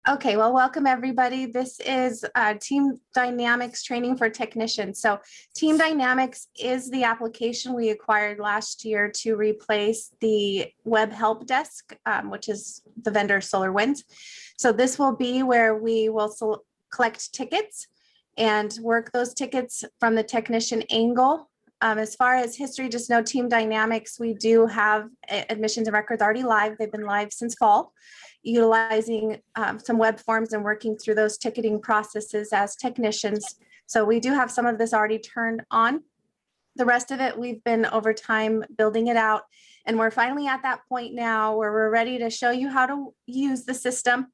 Okay, well, welcome everybody. This is Team Dynamics training for technicians. So Team Dynamics is the application we acquired last year to replace the web help desk, which is the vendor SolarWinds. So this will be where we will collect tickets and work those tickets from the technician angle. As far as history, just know Team Dynamics, we do have admissions and records already live. They've been live since fall, utilizing some web forms and working through those ticketing processes as technicians. So we do have some of this already turned on. The rest of it, we've been over time building it out. And we're finally at that point now where we're ready to show you how to use the system.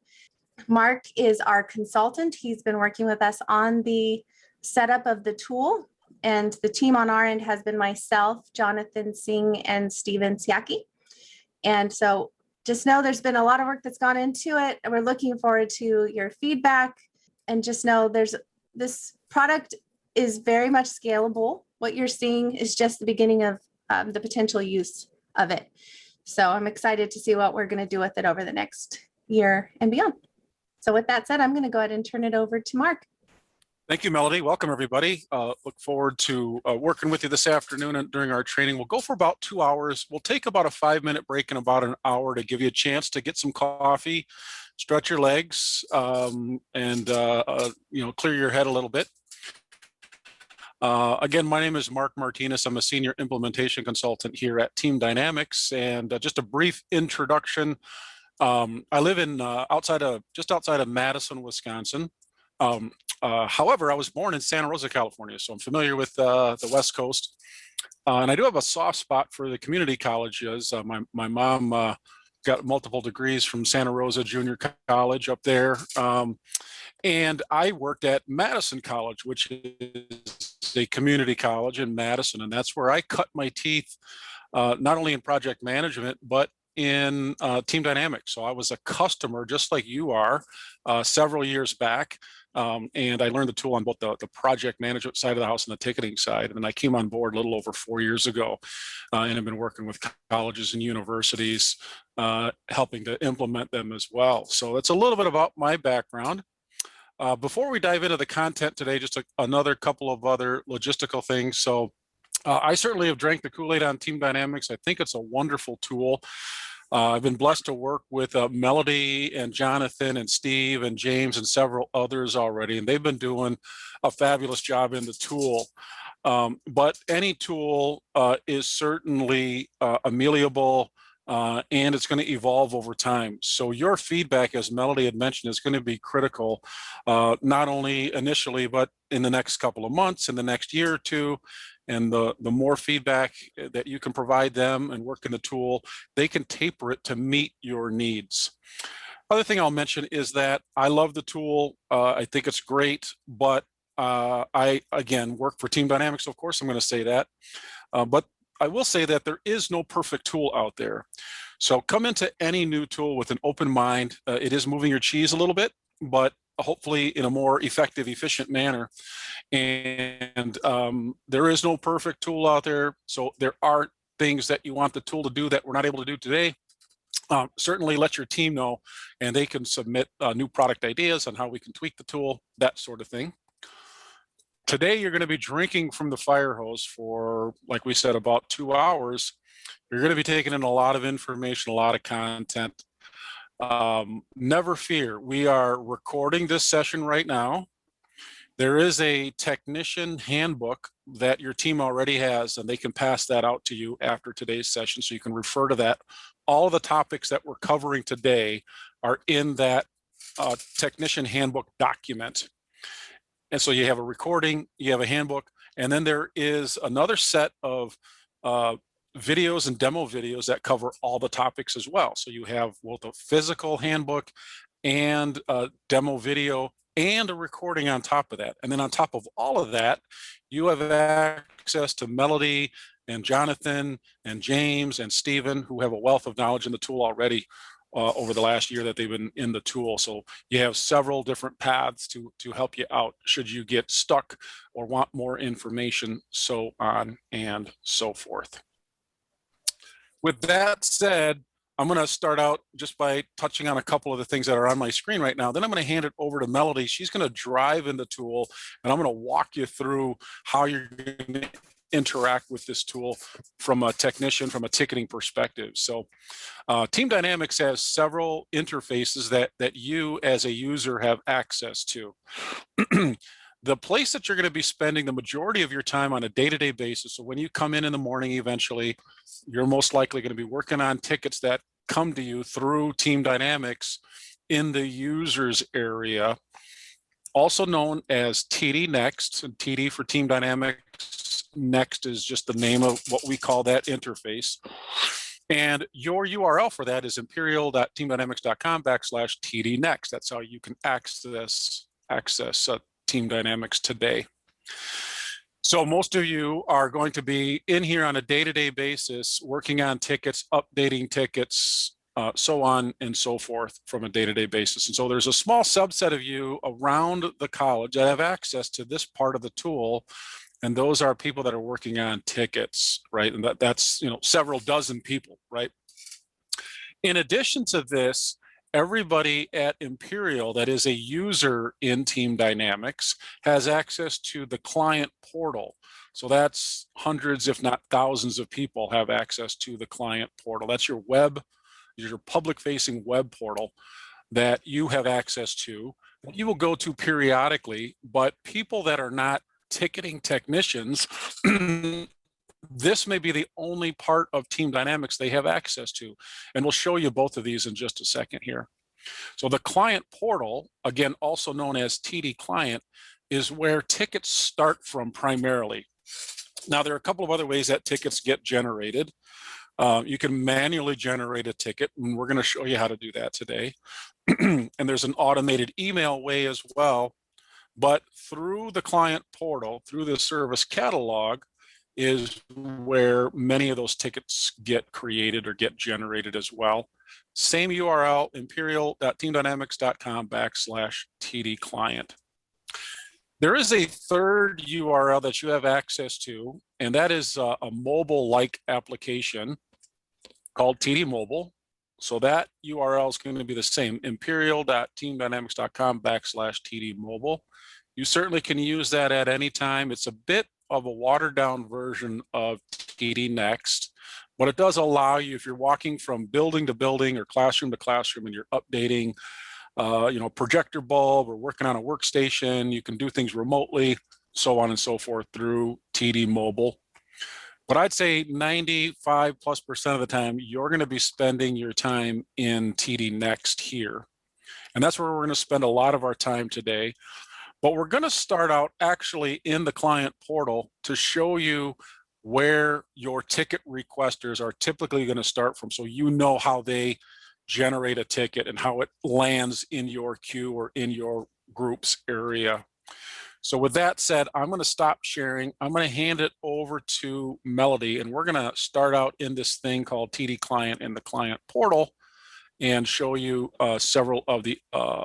Mark is our consultant. He's been working with us on the setup of the tool. And the team on our end has been myself, Jonathan Singh, and Steven Siaki. And so just know there's been a lot of work that's gone into it. And we're looking forward to your feedback. And just know this product is very much scalable. What you're seeing is just the beginning of the potential use of it. So I'm excited to see what we're going to do with it over the next year and beyond. So with that said, I'm going to go ahead and turn it over to Mark. Thank you, Melody. Welcome, everybody. Look forward to working with you this afternoon and during our training. We'll go for about 2 hours. We'll take about a 5-minute break in about an hour to give you a chance to get some coffee, stretch your legs, and clear your head a little bit. Again, my name is Mark Martinez. I'm a senior implementation consultant here at Team Dynamics. And just a brief introduction. I live in just outside of Madison, Wisconsin. However, I was born in Santa Rosa, California, so I'm familiar with the West Coast. And I do have a soft spot for the community colleges. My mom got multiple degrees from Santa Rosa Junior College up there. And I worked at Madison College, which is a community college in Madison. And that's where I cut my teeth, not only in project management, but in Team Dynamics. So I was a customer, just like you are, several years back. And I learned the tool on both the project management side of the house and the ticketing side. And then I came on board a little over 4 years ago and have been working with colleges and universities, helping to implement them as well. So that's a little bit about my background. Before we dive into the content today, just another couple of other logistical things. So I certainly have drank the Kool-Aid on Team Dynamics. I think it's a wonderful tool. I've been blessed to work with Melody and Jonathan and Steve and James and several others already, and they've been doing a fabulous job in the tool. But any tool is certainly amenable, and it's going to evolve over time. So your feedback, as Melody had mentioned, is going to be critical, not only initially, but in the next couple of months, in the next year or two. And the more feedback that you can provide them and work in the tool, they can taper it to meet your needs. Other thing I'll mention is that I love the tool. I think it's great, but I, again, work for Team Dynamics, so of course I'm going to say that. But I will say that there is no perfect tool out there. So come into any new tool with an open mind. It is moving your cheese a little bit, but hopefully in a more effective, efficient manner. And there is no perfect tool out there. So there are things that you want the tool to do that we're not able to do today. Certainly let your team know, and they can submit new product ideas on how we can tweak the tool, that sort of thing. Today, you're going to be drinking from the fire hose for, like we said, about 2 hours. You're going to be taking in a lot of information, a lot of content. Never fear, we are recording this session right now. There is a technician handbook that your team already has, and they can pass that out to you after today's session, so you can refer to that. All of the topics that we're covering today are in that technician handbook document. And so you have a recording, you have a handbook, and then there is another set of videos and demo videos that cover all the topics as well. So you have both a physical handbook and a demo video and a recording on top of that. And then on top of all of that, you have access to Melody and Jonathan and James and Stephen, who have a wealth of knowledge in the tool already over the last year that they've been in the tool. So you have several different paths to help you out should you get stuck or want more information, so on and so forth. With that said, I'm going to start out just by touching on a couple of the things that are on my screen right now. Then I'm going to hand it over to Melody. She's going to drive in the tool, and I'm going to walk you through how you're going to interact with this tool from a technician, from a ticketing perspective. So Team Dynamics has several interfaces that you as a user have access to. The place that you're going to be spending the majority of your time on a day-to-day basis, so when you come in the morning, eventually, you're most likely going to be working on tickets that come to you through Team Dynamics in the users area, also known as TD Next, and TD for Team Dynamics. Next is just the name of what we call that interface. And your URL for that is imperial.teamdynamics.com/TD Next. That's how you can access Team Dynamics today. So most of you are going to be in here on a day-to-day basis, working on tickets, updating tickets, so on and so forth from a day-to-day basis. And so there's a small subset of you around the college that have access to this part of the tool. And those are people that are working on tickets, right? And that's, you know, several dozen people, right? In addition to this, everybody at Imperial that is a user in Team Dynamics has access to the client portal. So that's hundreds, if not thousands of people have access to the client portal. That's your public-facing web portal that you have access to, that you will go to periodically, but people that are not ticketing technicians, this may be the only part of Team Dynamics they have access to. And we'll show you both of these in just a second here. So the client portal, again, also known as TD Client, is where tickets start from primarily. Now, there are a couple of other ways that tickets get generated. You can manually generate a ticket, and we're going to show you how to do that today. And there's an automated email way as well. But through the client portal, through the service catalog, is where many of those tickets get created or get generated as well. Same URL, imperial.teamdynamics.com/TD Client. There is a third URL that you have access to, and that is a mobile-like application called TD Mobile. So that URL is going to be the same, imperial.teamdynamics.com/TD Mobile. You certainly can use that at any time. It's a bit of a watered down version of TD Next, but it does allow you, if you're walking from building to building or classroom to classroom and you're updating, you know, projector bulb or working on a workstation, you can do things remotely, so on and so forth through TD Mobile. But I'd say 95+% of the time, you're going to be spending your time in TD Next here. And that's where we're going to spend a lot of our time today. But we're going to start out actually in the client portal to show you where your ticket requesters are typically going to start from, so you know how they generate a ticket and how it lands in your queue or in your group's area. So with that said, I'm going to stop sharing. I'm going to hand it over to Melody, and we're going to start out in this thing called TD Client in the client portal and show you several of the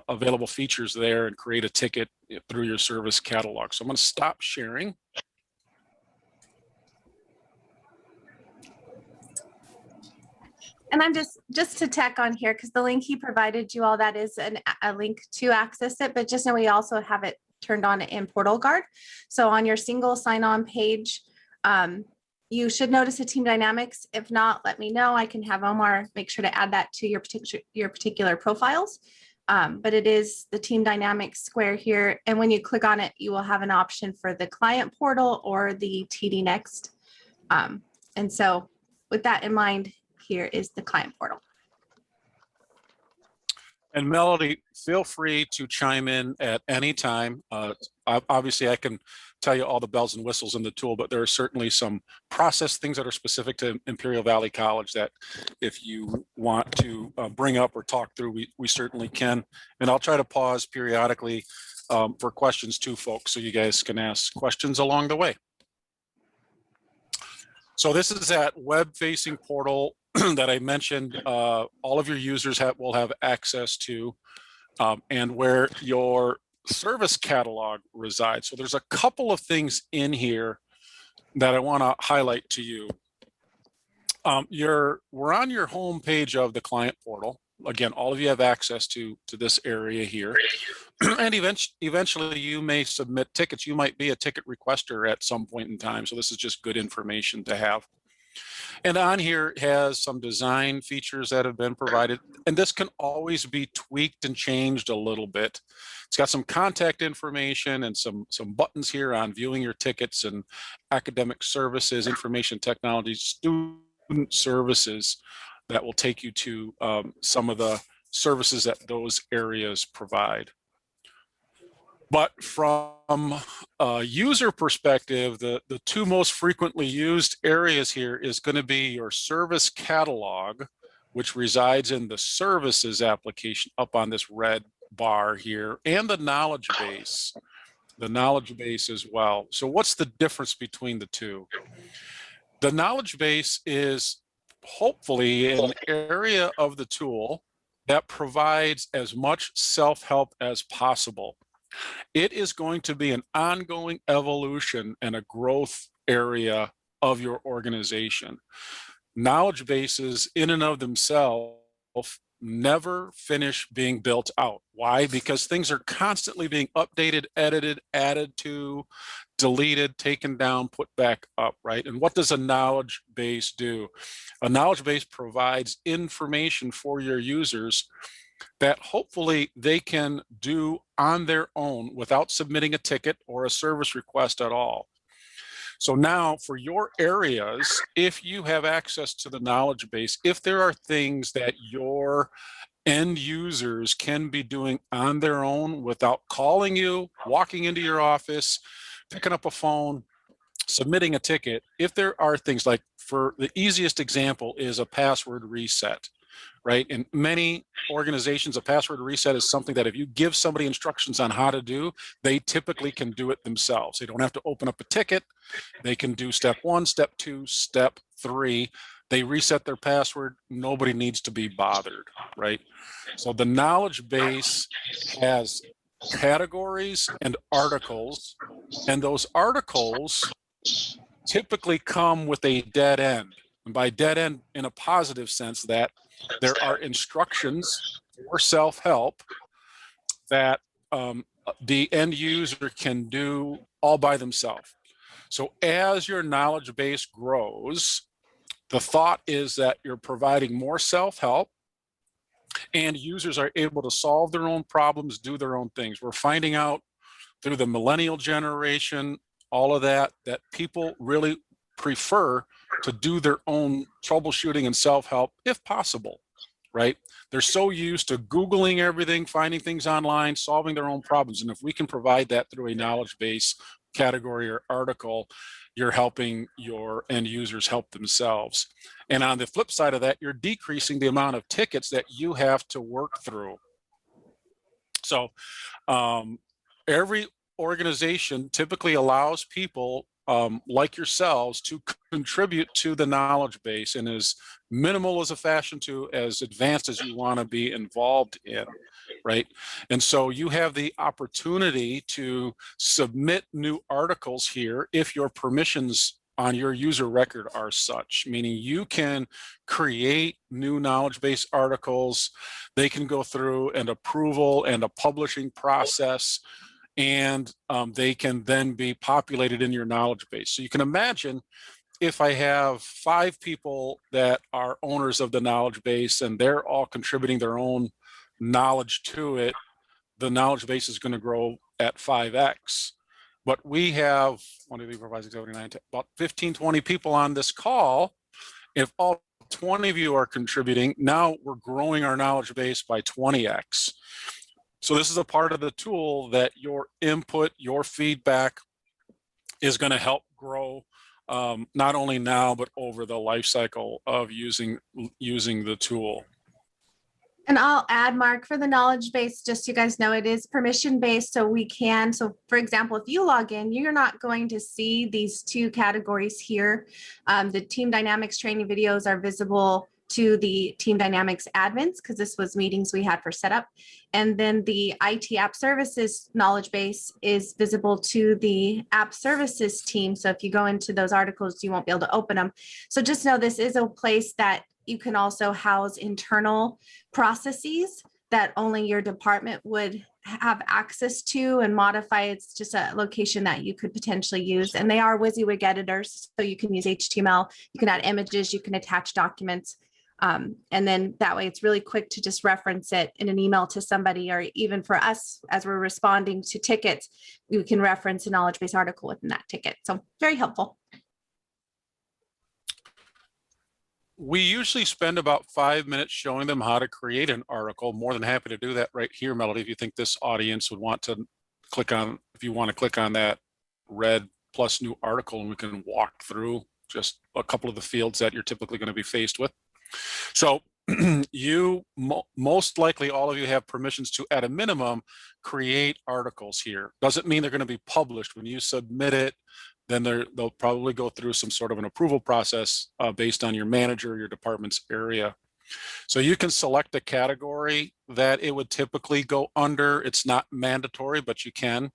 available features there and create a ticket through your service catalog. So I'm going to stop sharing. And I'm just to tack on here, because the link he provided you all, that is a link to access it, but just know we also have it turned on in Portal Guard. So on your single sign-on page, you should notice a Team Dynamics. If not, let me know. I can have Omar make sure to add that to your particular profiles. But it is the Team Dynamics square here. And when you click on it, you will have an option for the client portal or the TD Next. And so with that in mind, here is the client portal. And Melody, feel free to chime in at any time. Obviously, I can tell you all the bells and whistles in the tool, but there are certainly some process things that are specific to Imperial Valley College that if you want to bring up or talk through, we certainly can. And I'll try to pause periodically for questions too, folks, so you guys can ask questions along the way. So this is that web-facing portal that I mentioned, all of your users will have access to, and where your service catalog resides. So there's a couple of things in here that I want to highlight to you. We're on your home page of the client portal. Again, all of you have access to this area here. And eventually you may submit tickets. You might be a ticket requester at some point in time. So this is just good information to have. And on here it has some design features that have been provided. And this can always be tweaked and changed a little bit. It's got some contact information and some buttons here on viewing your tickets and academic services, information technology, student services that will take you to some of the services that those areas provide. But from a user perspective, the two most frequently used areas here is going to be your service catalog, which resides in the services application up on this red bar here, and the knowledge base as well. So what's the difference between the two? The knowledge base is hopefully an area of the tool that provides as much self-help as possible. It is going to be an ongoing evolution and a growth area of your organization. Knowledge bases in and of themselves never finish being built out. Why? Because things are constantly being updated, edited, added to, deleted, taken down, put back up, right? And what does a knowledge base do? A knowledge base provides information for your users that hopefully they can do on their own without submitting a ticket or a service request at all. So now for your areas, if you have access to the knowledge base, if there are things that your end users can be doing on their own without calling you, walking into your office, picking up a phone, submitting a ticket, if there are things like, for the easiest example is a password reset. Right? In many organizations, a password reset is something that if you give somebody instructions on how to do, they typically can do it themselves. They don't have to open up a ticket. They can do step 1, step 2, step 3. They reset their password. Nobody needs to be bothered, right? So the knowledge base has categories and articles, and those articles typically come with a dead end. And by dead end in a positive sense, that there are instructions for self-help that the end user can do all by themselves. So as your knowledge base grows, the thought is that you're providing more self-help and users are able to solve their own problems, do their own things. We're finding out through the millennial generation, all of that people really prefer to do their own troubleshooting and self-help if possible, right? They're so used to Googling everything, finding things online, solving their own problems. And if we can provide that through a knowledge base category or article, you're helping your end users help themselves. And on the flip side of that, you're decreasing the amount of tickets that you have to work through. So every organization typically allows people like yourselves to contribute to the knowledge base, and as minimal as a fashion to as advanced as you want to be involved in, right? And so you have the opportunity to submit new articles here if your permissions on your user record are such, meaning you can create new knowledge base articles. They can go through an approval and a publishing process, and they can then be populated in your knowledge base. So you can imagine if I have 5 people that are owners of the knowledge base and they're all contributing their own knowledge to it, the knowledge base is going to grow at 5x. But we have about 15, 20 people on this call. If all 20 of you are contributing, now we're growing our knowledge base by 20x. So this is a part of the tool that your input, your feedback is going to help grow, not only now, but over the life cycle of using the tool. And I'll add, Mark, for the knowledge base, just so you guys know, it is permission based. So we can, so for example, if you log in, you're not going to see these 2 categories here. The Team Dynamics training videos are visible to the Team Dynamics admins, because this was meetings we had for setup. And then the IT app services knowledge base is visible to the app services team. So if you go into those articles, you won't be able to open them. So just know this is a place that you can also house internal processes that only your department would have access to and modify. It's just a location that you could potentially use. And they are WYSIWYG editors. So you can use HTML, you can add images, you can attach documents. And then that way it's really quick to just reference it in an email to somebody, or even for us as we're responding to tickets, we can reference a knowledge base article within that ticket. So very helpful. We usually spend about 5 minutes showing them how to create an article. More than happy to do that right here, Melody, if you think this audience would want to click on, if you want to click on that red plus new article, and we can walk through just a couple of the fields that you're typically going to be faced with. So you most likely, all of you have permissions to, at a minimum, create articles here. Doesn't mean they're going to be published. When you submit it, then they'll probably go through some sort of an approval process based on your manager, your department's area. So you can select a category that it would typically go under. It's not mandatory, but you can.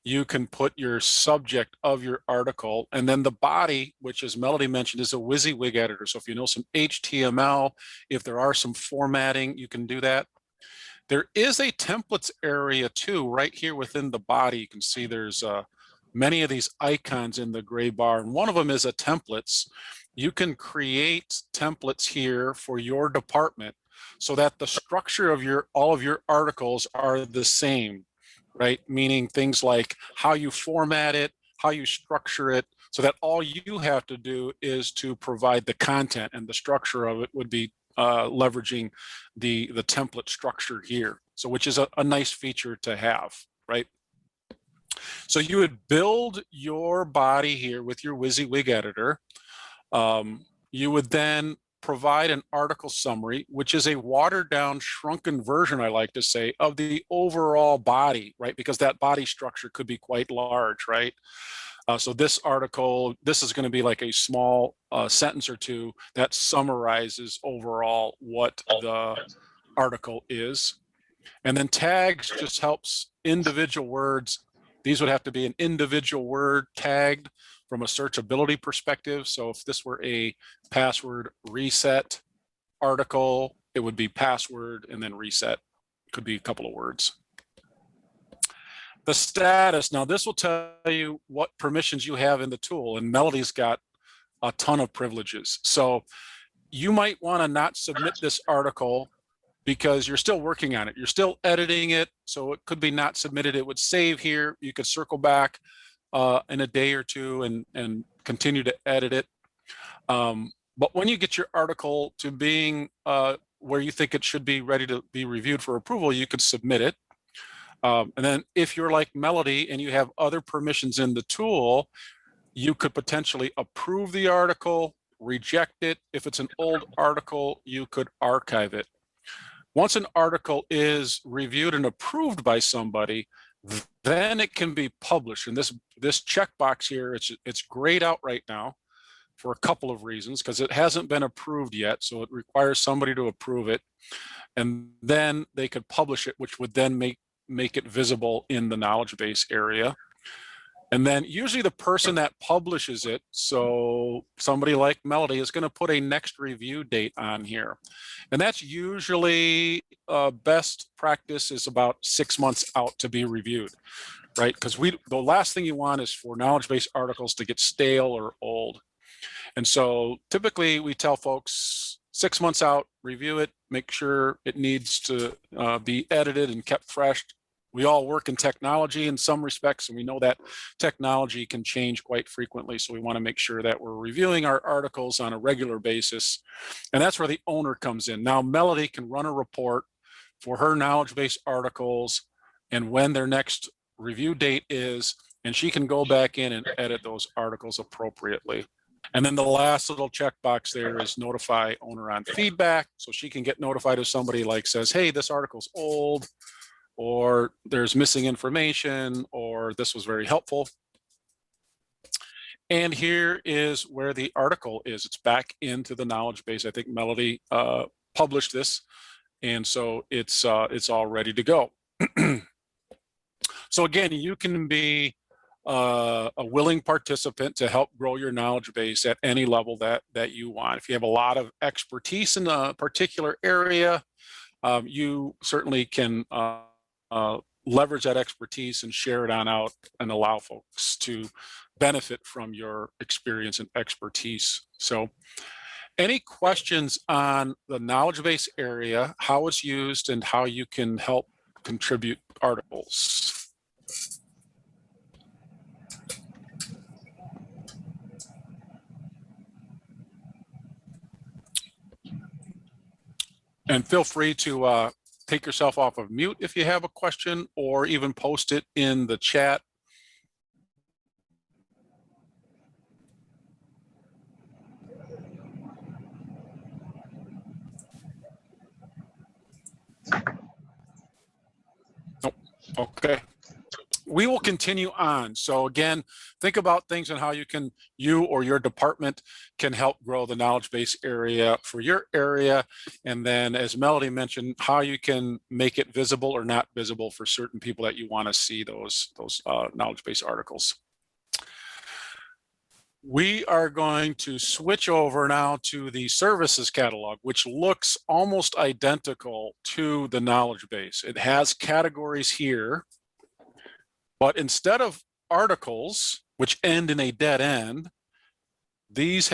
You can put your subject of your article, and then the body, which as Melody mentioned, is a WYSIWYG editor. So if you know some HTML, if there are some formatting, you can do that. There is a templates area too, right here within the body. You can see there's many of these icons in the gray bar, and one of them is a templates. You can create templates here for your department so that the structure of all of your articles are the same, right? Meaning things like how you format it, how you structure it, so that all you have to do is to provide the content, and the structure of it would be leveraging the template structure here. So which is a nice feature to have, right? So you would build your body here with your WYSIWYG editor. You would then provide an article summary, which is a watered down, shrunken version, I like to say, of the overall body, right? Because that body structure could be quite large, right? So this article, this is going to be like a small sentence or two that summarizes overall what the article is. And then tags just helps individual words. These would have to be an individual word tagged from a searchability perspective. So if this were a password reset article, it would be password and then reset. Could be a couple of words. The status, now this will tell you what permissions you have in the tool, and Melody's got a ton of privileges. So you might want to not submit this article because you're still working on it. You're still editing it, so it could be not submitted. It would save here. You could circle back in a day or two and continue to edit it. But when you get your article to being where you think it should be ready to be reviewed for approval, you could submit it. And then if you're like Melody and you have other permissions in the tool, you could potentially approve the article, reject it. If it's an old article, you could archive it. Once an article is reviewed and approved by somebody, then it can be published. And this checkbox here, it's grayed out right now for a couple of reasons, because it hasn't been approved yet. So it requires somebody to approve it, and then they could publish it, which would then make it visible in the knowledge base area. And then usually the person that publishes it, so somebody like Melody, is going to put a next review date on here. And that's usually best practice is about 6 months out to be reviewed, right? Because the last thing you want is for knowledge base articles to get stale or old. And so typically we tell folks 6 months out, review it, make sure it needs to be edited and kept fresh. We all work in technology in some respects, and we know that technology can change quite frequently. So we want to make sure that we're reviewing our articles on a regular basis. And that's where the owner comes in. Now, Melody can run a report for her knowledge base articles and when their next review date is, and she can go back in and edit those articles appropriately. And then the last little checkbox there is notify owner on feedback. So she can get notified if somebody like says, hey, this article's old, or there's missing information, or this was very helpful. And here is where the article is. It's back into the knowledge base. I think Melody published this, and so it's all ready to go. So again, you can be a willing participant to help grow your knowledge base at any level that you want. If you have a lot of expertise in a particular area, you certainly can leverage that expertise and share it on out and allow folks to benefit from your experience and expertise. So any questions on the knowledge base area, how it's used, and how you can help contribute articles? And feel free to take yourself off of mute if you have a question, or even post it in the chat. Oh, okay. We will continue on. So again, think about things and how you or your department can help grow the knowledge base area for your area. And then, as Melody mentioned, how you can make it visible or not visible for certain people that you want to see those knowledge base articles. We are going to switch over now to the services catalog, which looks almost identical to the knowledge base. It has categories here, but instead of articles, which end in a dead end, these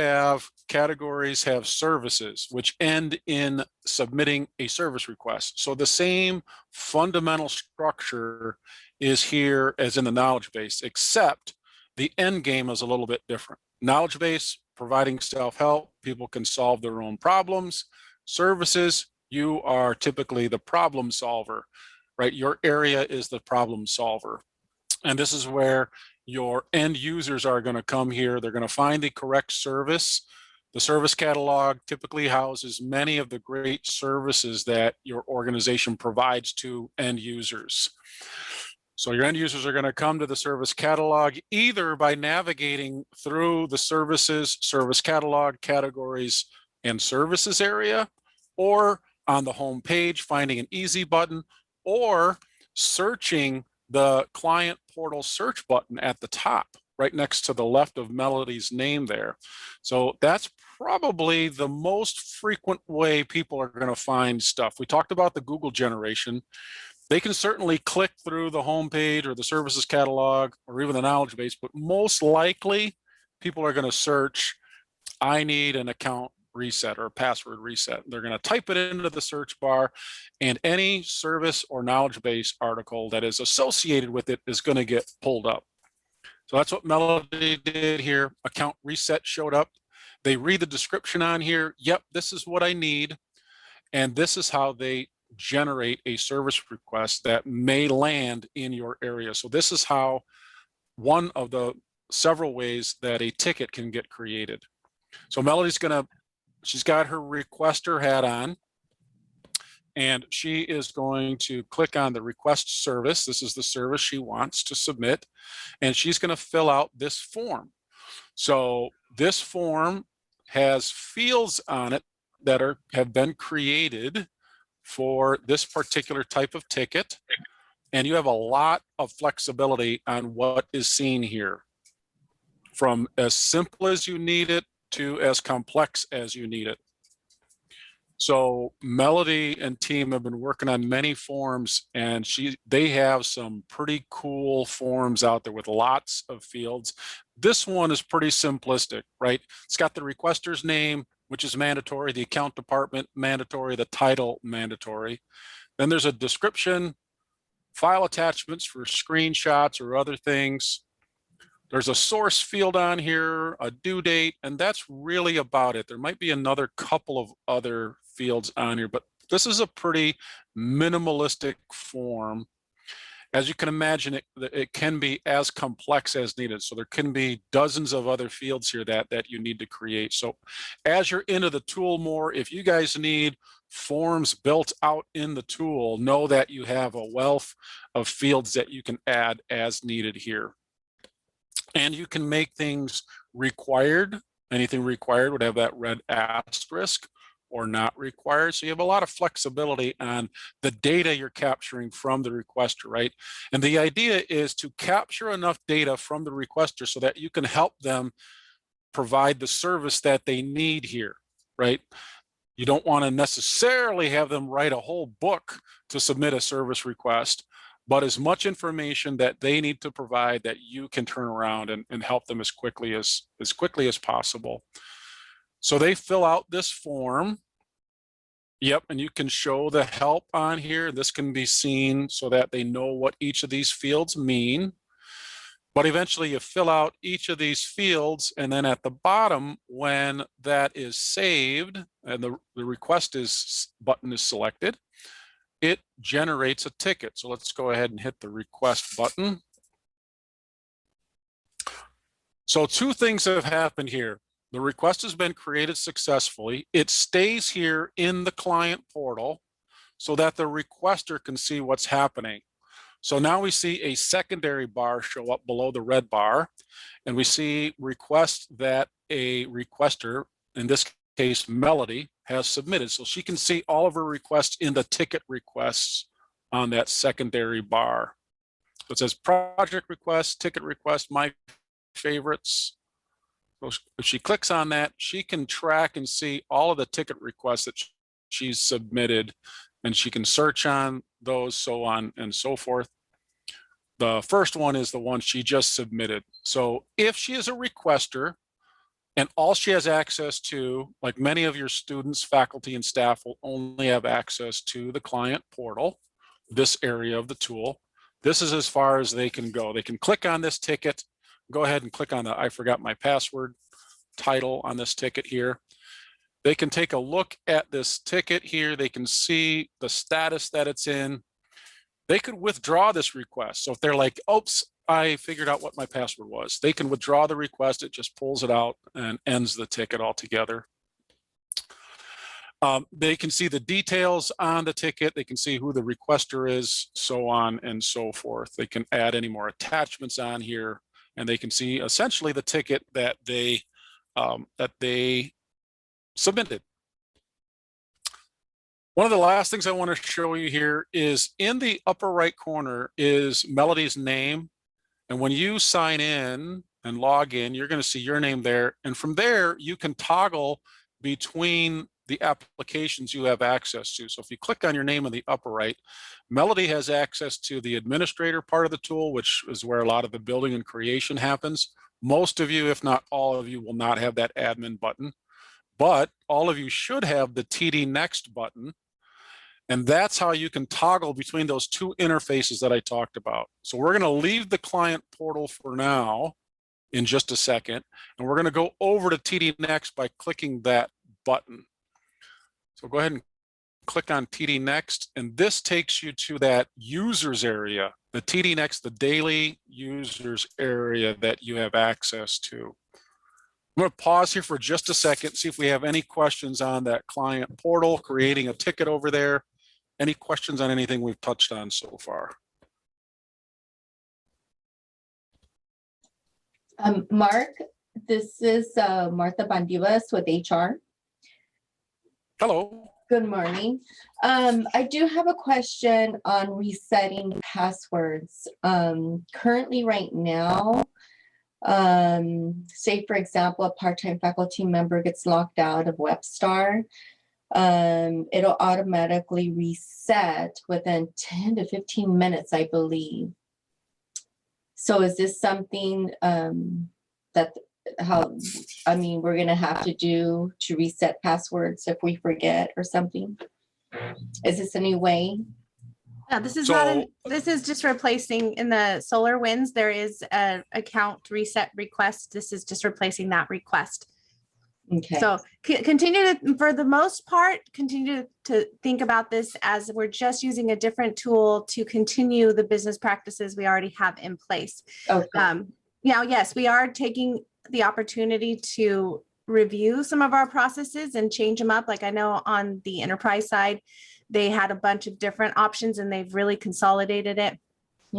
categories have services, which end in submitting a service request. So the same fundamental structure is here as in the knowledge base, except the end game is a little bit different. Knowledge base, providing self-help, people can solve their own problems. Services, you are typically the problem solver, right? Your area is the problem solver. And this is where your end users are going to come here. They're going to find the correct service. The service catalog typically houses many of the great services that your organization provides to end users. So your end users are going to come to the service catalog either by navigating through the services, service catalog, categories, and services area, or on the home page, finding an easy button, or searching the client portal search button at the top, right next to the left of Melody's name there. So that's probably the most frequent way people are going to find stuff. We talked about the Google generation. They can certainly click through the home page or the services catalog or even the knowledge base, but most likely people are going to search, I need an account reset or password reset. They're going to type it into the search bar, and any service or knowledge base article that is associated with it is going to get pulled up. So that's what Melody did here. Account reset showed up. They read the description on here. Yep, this is what I need. And this is how they generate a service request that may land in your area. So this is how one of the several ways that a ticket can get created. So Melody's she's got her requester hat on, and she is going to click on the request service. This is the service she wants to submit, and she's going to fill out this form. So this form has fields on it that have been created for this particular type of ticket, and you have a lot of flexibility on what is seen here, from as simple as you need it to as complex as you need it. So Melody and team have been working on many forms, and they have some pretty cool forms out there with lots of fields. This one is pretty simplistic, right? It's got the requester's name, which is mandatory, the account department mandatory, the title mandatory. Then there's a description, file attachments for screenshots or other things. There's a source field on here, a due date, and that's really about it. There might be another couple of other fields on here, but this is a pretty minimalistic form. As you can imagine, it can be as complex as needed. So there can be dozens of other fields here that you need to create. So as you're into the tool more, if you guys need forms built out in the tool, know that you have a wealth of fields that you can add as needed here. And you can make things required. Anything required would have that red asterisk, or not required. So you have a lot of flexibility on the data you're capturing from the requester, right? And the idea is to capture enough data from the requester so that you can help them provide the service that they need here, right? You don't want to necessarily have them write a whole book to submit a service request, but as much information that they need to provide that you can turn around and help them as quickly as possible. So they fill out this form. Yep, and you can show the help on here. This can be seen so that they know what each of these fields mean. But eventually you fill out each of these fields, and then at the bottom, when that is saved and the request button is selected, it generates a ticket. So let's go ahead and hit the request button. So two things have happened here. The request has been created successfully. It stays here in the client portal so that the requester can see what's happening. So now we see a secondary bar show up below the red bar, and we see requests that a requester, in this case Melody, has submitted. So she can see all of her requests in the ticket requests on that secondary bar. So it says project request, ticket request, my favorites. So if she clicks on that, she can track and see all of the ticket requests that she's submitted, and she can search on those, so on and so forth. The first one is the one she just submitted. So if she is a requester and all she has access to, like many of your students, faculty, and staff will only have access to the client portal, this area of the tool, this is as far as they can go. They can click on this ticket, go ahead and click on the I forgot my password title on this ticket here. They can take a look at this ticket here. They can see the status that it's in. They could withdraw this request. So if they're like, oops, I figured out what my password was, they can withdraw the request. It just pulls it out and ends the ticket altogether. They can see the details on the ticket. They can see who the requester is, so on and so forth. They can add any more attachments on here, and they can see essentially the ticket that they submitted. One of the last things I want to show you here is in the upper right corner is Melody's name. And when you sign in and log in, you're going to see your name there. And from there, you can toggle between the applications you have access to. So if you click on your name in the upper right, Melody has access to the administrator part of the tool, which is where a lot of the building and creation happens. Most of you, if not all of you, will not have that admin button, but all of you should have the TD Next button. And that's how you can toggle between those two interfaces that I talked about. So we're going to leave the client portal for now in just a second, and we're going to go over to TD Next by clicking that button. So go ahead and click on TD Next, and this takes you to that users area, the TD Next, the daily users area that you have access to. I'm going to pause here for just a second, see if we have any questions on that client portal, creating a ticket over there. Any questions on anything we've touched on so far? Mark, this is Martha Bandivas with HR. Hello. Good morning. I do have a question on resetting passwords. Currently right now, say for example, a part-time faculty member gets locked out of WebStar, it'll automatically reset within 10 to 15 minutes, I believe. So is this something that we're going to have to do to reset passwords if we forget or something? Is this a new way? Yeah, this is So- this is just replacing in the SolarWinds. There is an account reset request. This is just replacing that request. Okay. So continue to, for the most part, continue to think about this as we're just using a different tool to continue the business practices we already have in place. Okay. Yes, we are taking the opportunity to review some of our processes and change them up. Like I know on the enterprise side, they had a bunch of different options and they've really consolidated it.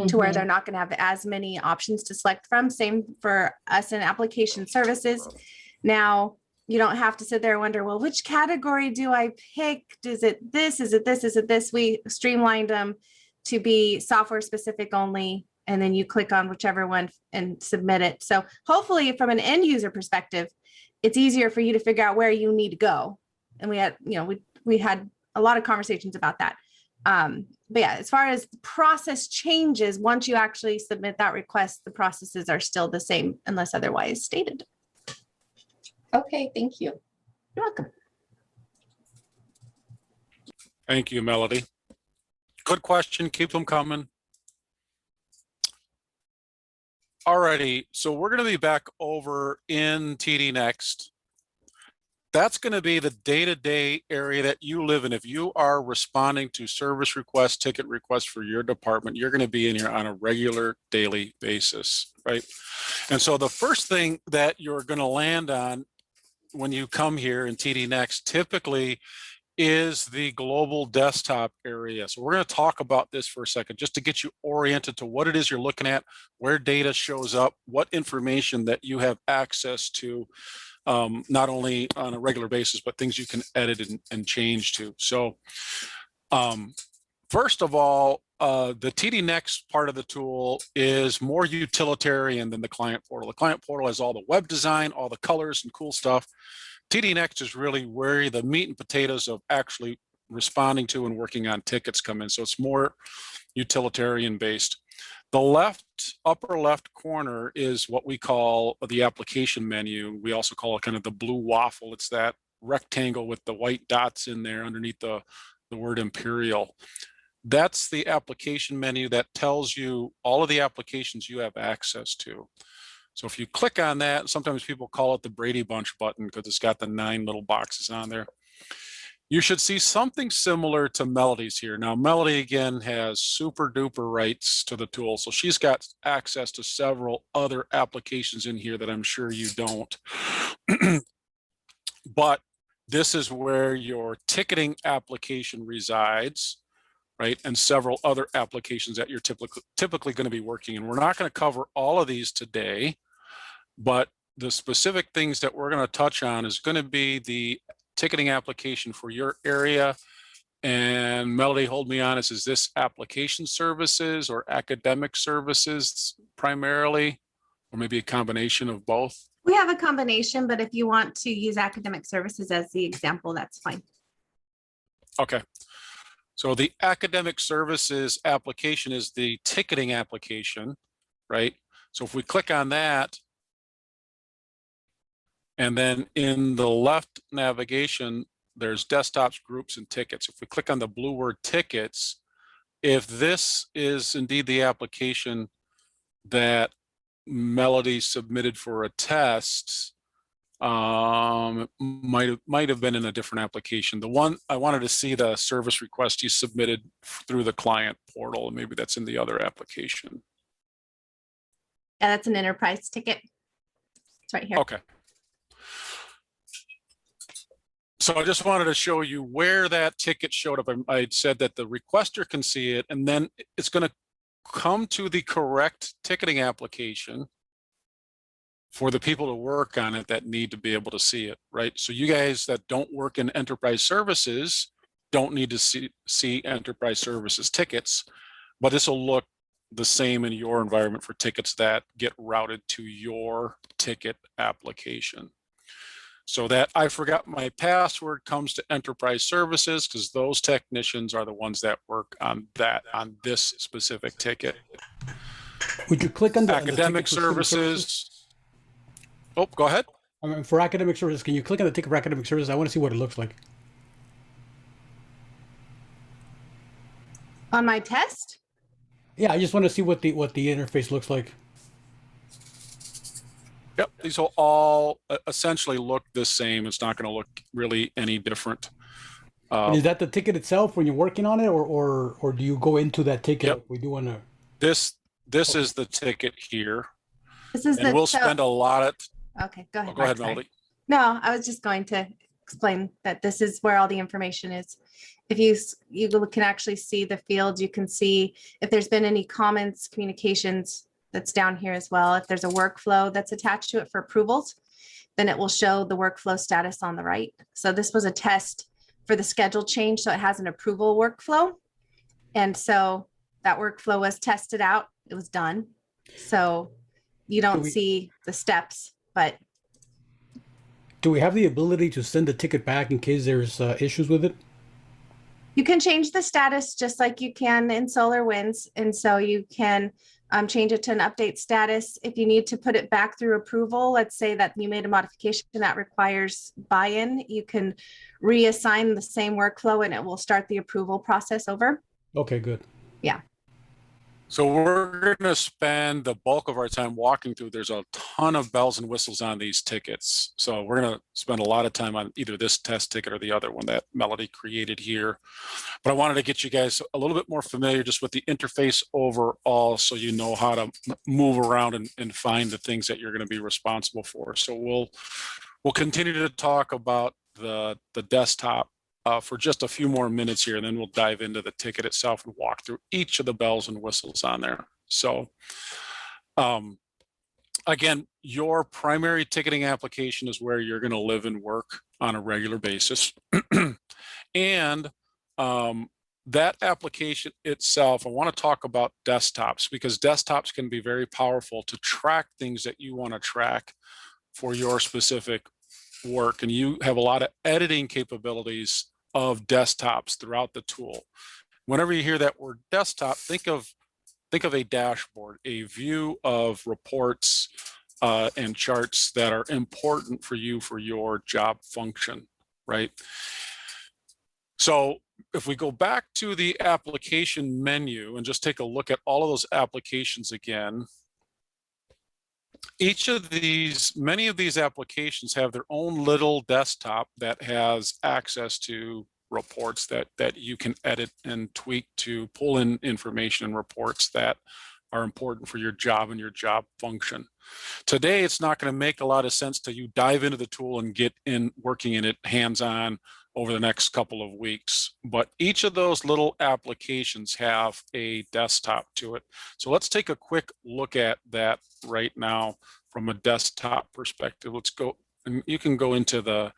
to where Mhm. they're not going to have as many options to select from. Same for us in application services. Now, you don't have to sit there and wonder, well, which category do I pick? Is it this? Is it this? Is it this? We streamlined them to be software specific only. And then you click on whichever one and submit it. So hopefully from an end user perspective, it's easier for you to figure out where you need to go. And we had, we had a lot of conversations about that. But yeah, as far as the process changes, once you actually submit that request, the processes are still the same unless otherwise stated. Okay, thank you. You're welcome. Thank you, Melody. Good question. Keep them coming. Alrighty, so we're going to be back over in TD Next. That's going to be the day-to-day area that you live in. If you are responding to service requests, ticket requests for your department, you're going to be in here on a regular daily basis, right? And so the first thing that you're going to land on when you come here in TD Next typically is the global desktop area. So we're going to talk about this for a second, just to get you oriented to what it is you're looking at, where data shows up, what information that you have access to, not only on a regular basis, but things you can edit and change to. So first of all, the TD Next part of the tool is more utilitarian than the client portal. The client portal has all the web design, all the colors and cool stuff. TD Next is really where the meat and potatoes of actually responding to and working on tickets come in. So it's more utilitarian based. The upper left corner is what we call the application menu. We also call it kind of the blue waffle. It's that rectangle with the white dots in there underneath the word Imperial. That's the application menu that tells you all of the applications you have access to. So if you click on that, sometimes people call it the Brady Bunch button because it's got the 9 little boxes on there. You should see something similar to Melody's here. Now, Melody, again, has super duper rights to the tool. So she's got access to several other applications in here that I'm sure you don't. But this is where your ticketing application resides, right? And several other applications that you're typically going to be working in. We're not going to cover all of these today, but the specific things that we're going to touch on is going to be the ticketing application for your area. And Melody, hold me honest, is this application services or academic services primarily, or maybe a combination of both? We have a combination, but if you want to use academic services as the example, that's fine. Okay. So the academic services application is the ticketing application, right? So if we click on that, and then in the left navigation, there's desktops, groups, and tickets. If we click on the blue word tickets, if this is indeed the application that Melody submitted for a test, might have been in a different application. The one I wanted to see the service request you submitted through the client portal, and maybe that's in the other application. Yeah, that's an enterprise ticket. It's right here. Okay. So I just wanted to show you where that ticket showed up. I said that the requester can see it, and then it's going to come to the correct ticketing application for the people to work on it that need to be able to see it, right? So you guys that don't work in enterprise services don't need to see enterprise services tickets, but this will look the same in your environment for tickets that get routed to your ticket application. So that I forgot my password comes to enterprise services because those technicians are the ones that work on this specific ticket. Would you click on the academic services? Oh, go ahead. I mean, for academic services, can you click on the ticket for academic services? I want to see what it looks like. On my test? Yeah, I just want to see what the interface looks like. Yep, these will all essentially look the same. It's not going to look really any different. Is that the ticket itself when you're working on it, or do you go into that ticket? Yep. Like we do on a. This is the ticket here. This is and we'll spend a lot of. Okay, go ahead. Go ahead, Mark, sorry. Melody. No, I was just going to explain that this is where all the information is. If you can actually see the fields, you can see if there's been any comments, communications, that's down here as well. If there's a workflow that's attached to it for approvals, then it will show the workflow status on the right. So this was a test for the schedule change. So it has an approval workflow. And so that workflow was tested out. It was done. So you don't see the steps, but. Do we have the ability to send the ticket back in case there's issues with it? You can change the status just like you can in SolarWinds. And so you can change it to an update status. If you need to put it back through approval, let's say that you made a modification that requires buy-in, you can reassign the same workflow and it will start the approval process over. Okay, good. Yeah. So we're going to spend the bulk of our time walking through. There's a ton of bells and whistles on these tickets. So we're going to spend a lot of time on either this test ticket or the other one that Melody created here. But I wanted to get you guys a little bit more familiar just with the interface overall so you know how to move around and find the things that you're going to be responsible for. So we'll continue to talk about the desktop for just a few more minutes here, and then we'll dive into the ticket itself and walk through each of the bells and whistles on there. So again, your primary ticketing application is where you're going to live and work on a regular basis. And that application itself, I want to talk about desktops because desktops can be very powerful to track things that you want to track for your specific work. And you have a lot of editing capabilities of desktops throughout the tool. Whenever you hear that word desktop, think of a dashboard, a view of reports and charts that are important for you for your job function, right? So if we go back to the application menu and just take a look at all of those applications again, many of these applications have their own little desktop that has access to reports that you can edit and tweak to pull in information and reports that are important for your job and your job function. Today, it's not going to make a lot of sense to you dive into the tool and get in working in it hands-on over the next couple of weeks. But each of those little applications have a desktop to it. So let's take a quick look at that right now from a desktop perspective. Let's go, and you can go into the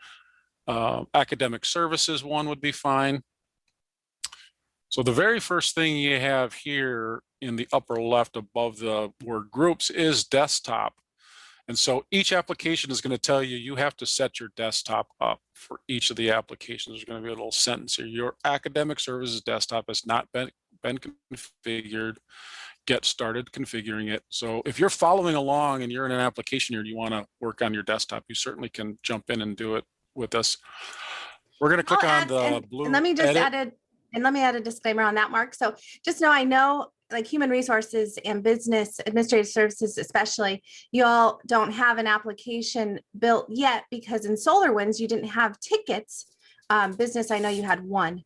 academic services one would be fine. So the very first thing you have here in the upper left above the word groups is desktop. And so each application is going to tell you, you have to set your desktop up for each of the applications. There's going to be a little sentence here. Your academic services desktop has not been configured. Get started configuring it. So if you're following along and you're in an application here and you want to work on your desktop, you certainly can jump in and do it with us. We're going to click on the blue. And let me just edit. add a disclaimer on that, Mark. So just know, I know like human resources and business administrative services, especially, you all don't have an application built yet because in SolarWinds, you didn't have tickets. Business, I know you had one.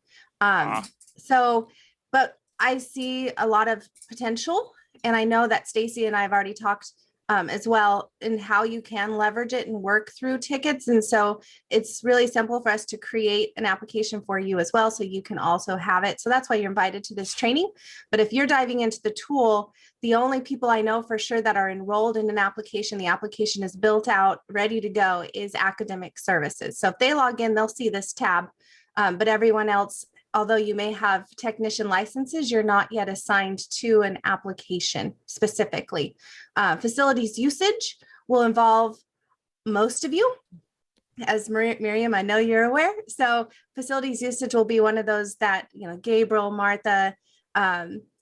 So, but I see a lot of potential, and I know that Stacy and I have already talked as well in how you can leverage it and work through tickets. And so it's really simple for us to create an application for you as well, so you can also have it. So that's why you're invited to this training. But if you're diving into the tool, the only people I know for sure that are enrolled in an application, the application is built out, ready to go, is academic services. So if they log in, they'll see this tab, but everyone else, although you may have technician licenses, you're not yet assigned to an application specifically. Facilities usage will involve most of you. As Miriam, I know you're aware. So facilities usage will be one of those that, Gabriel, Martha,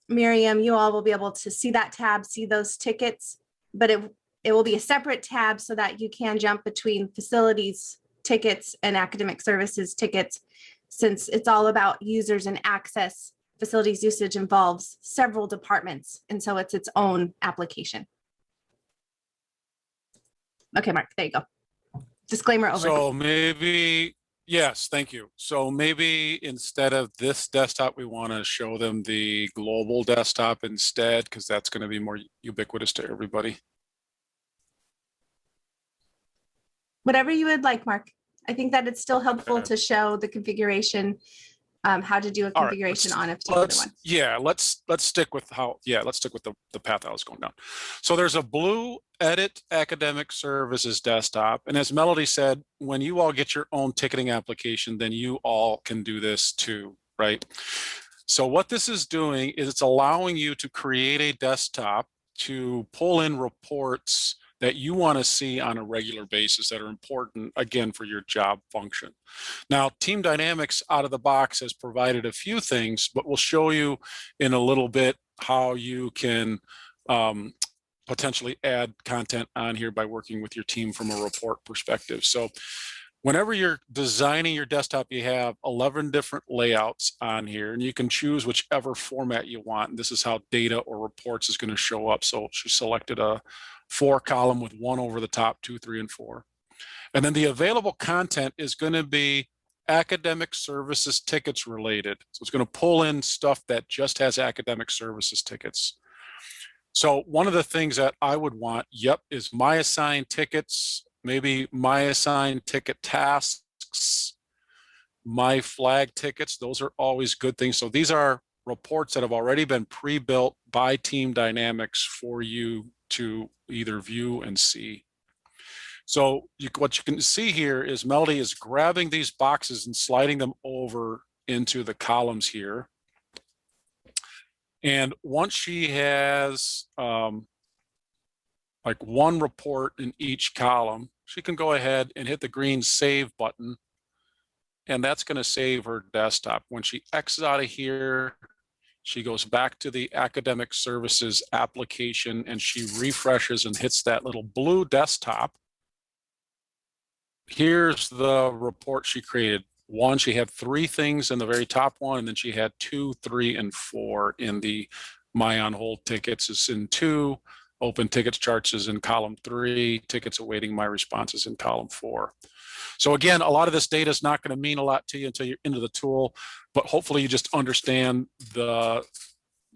Miriam, you all will be able to see that tab, see those tickets, but it will be a separate tab so that you can jump between facilities tickets and academic services tickets. Since it's all about users and access, facilities usage involves several departments, and so it's its own application. Okay, Mark, there you go. Disclaimer over. So maybe, yes, thank you. So maybe instead of this desktop, we want to show them the global desktop instead, because that's going to be more ubiquitous to everybody. Whatever you would like, Mark. I think that it's still helpful Okay. to show the configuration, how to do a All right, configuration on a particular one. let's stick with the path I was going down. So there's a blue Edit Academic Services desktop. And as Melody said, when you all get your own ticketing application, then you all can do this too, right? So what this is doing is it's allowing you to create a desktop to pull in reports that you want to see on a regular basis that are important, again, for your job function. Now, Team Dynamics out of the box has provided a few things, but we'll show you in a little bit how you can potentially add content on here by working with your team from a report perspective. So whenever you're designing your desktop, you have 11 different layouts on here, and you can choose whichever format you want. And this is how data or reports is going to show up. So she selected a 4-column with 1 over the top, 2, 3, and 4. And then the available content is going to be academic services tickets related. So it's going to pull in stuff that just has academic services tickets. So one of the things that I would want, is my assigned tickets, maybe my assigned ticket tasks, my flag tickets. Those are always good things. So these are reports that have already been pre-built by Team Dynamics for you to either view and see. So what you can see here is Melody is grabbing these boxes and sliding them over into the columns here. And once she has like one report in each column, she can go ahead and hit the green Save button, and that's going to save her desktop. When she exits out of here, she goes back to the academic services application and she refreshes and hits that little blue desktop. Here's the report she created. One, she had 3 things in the very top one, and then she had 2, 3, and 4 in the My On Hold tickets is in 2, Open Tickets Charts is in column 3, Tickets Awaiting My Response is in column 4. So again, a lot of this data is not going to mean a lot to you until you're into the tool, but hopefully you just understand the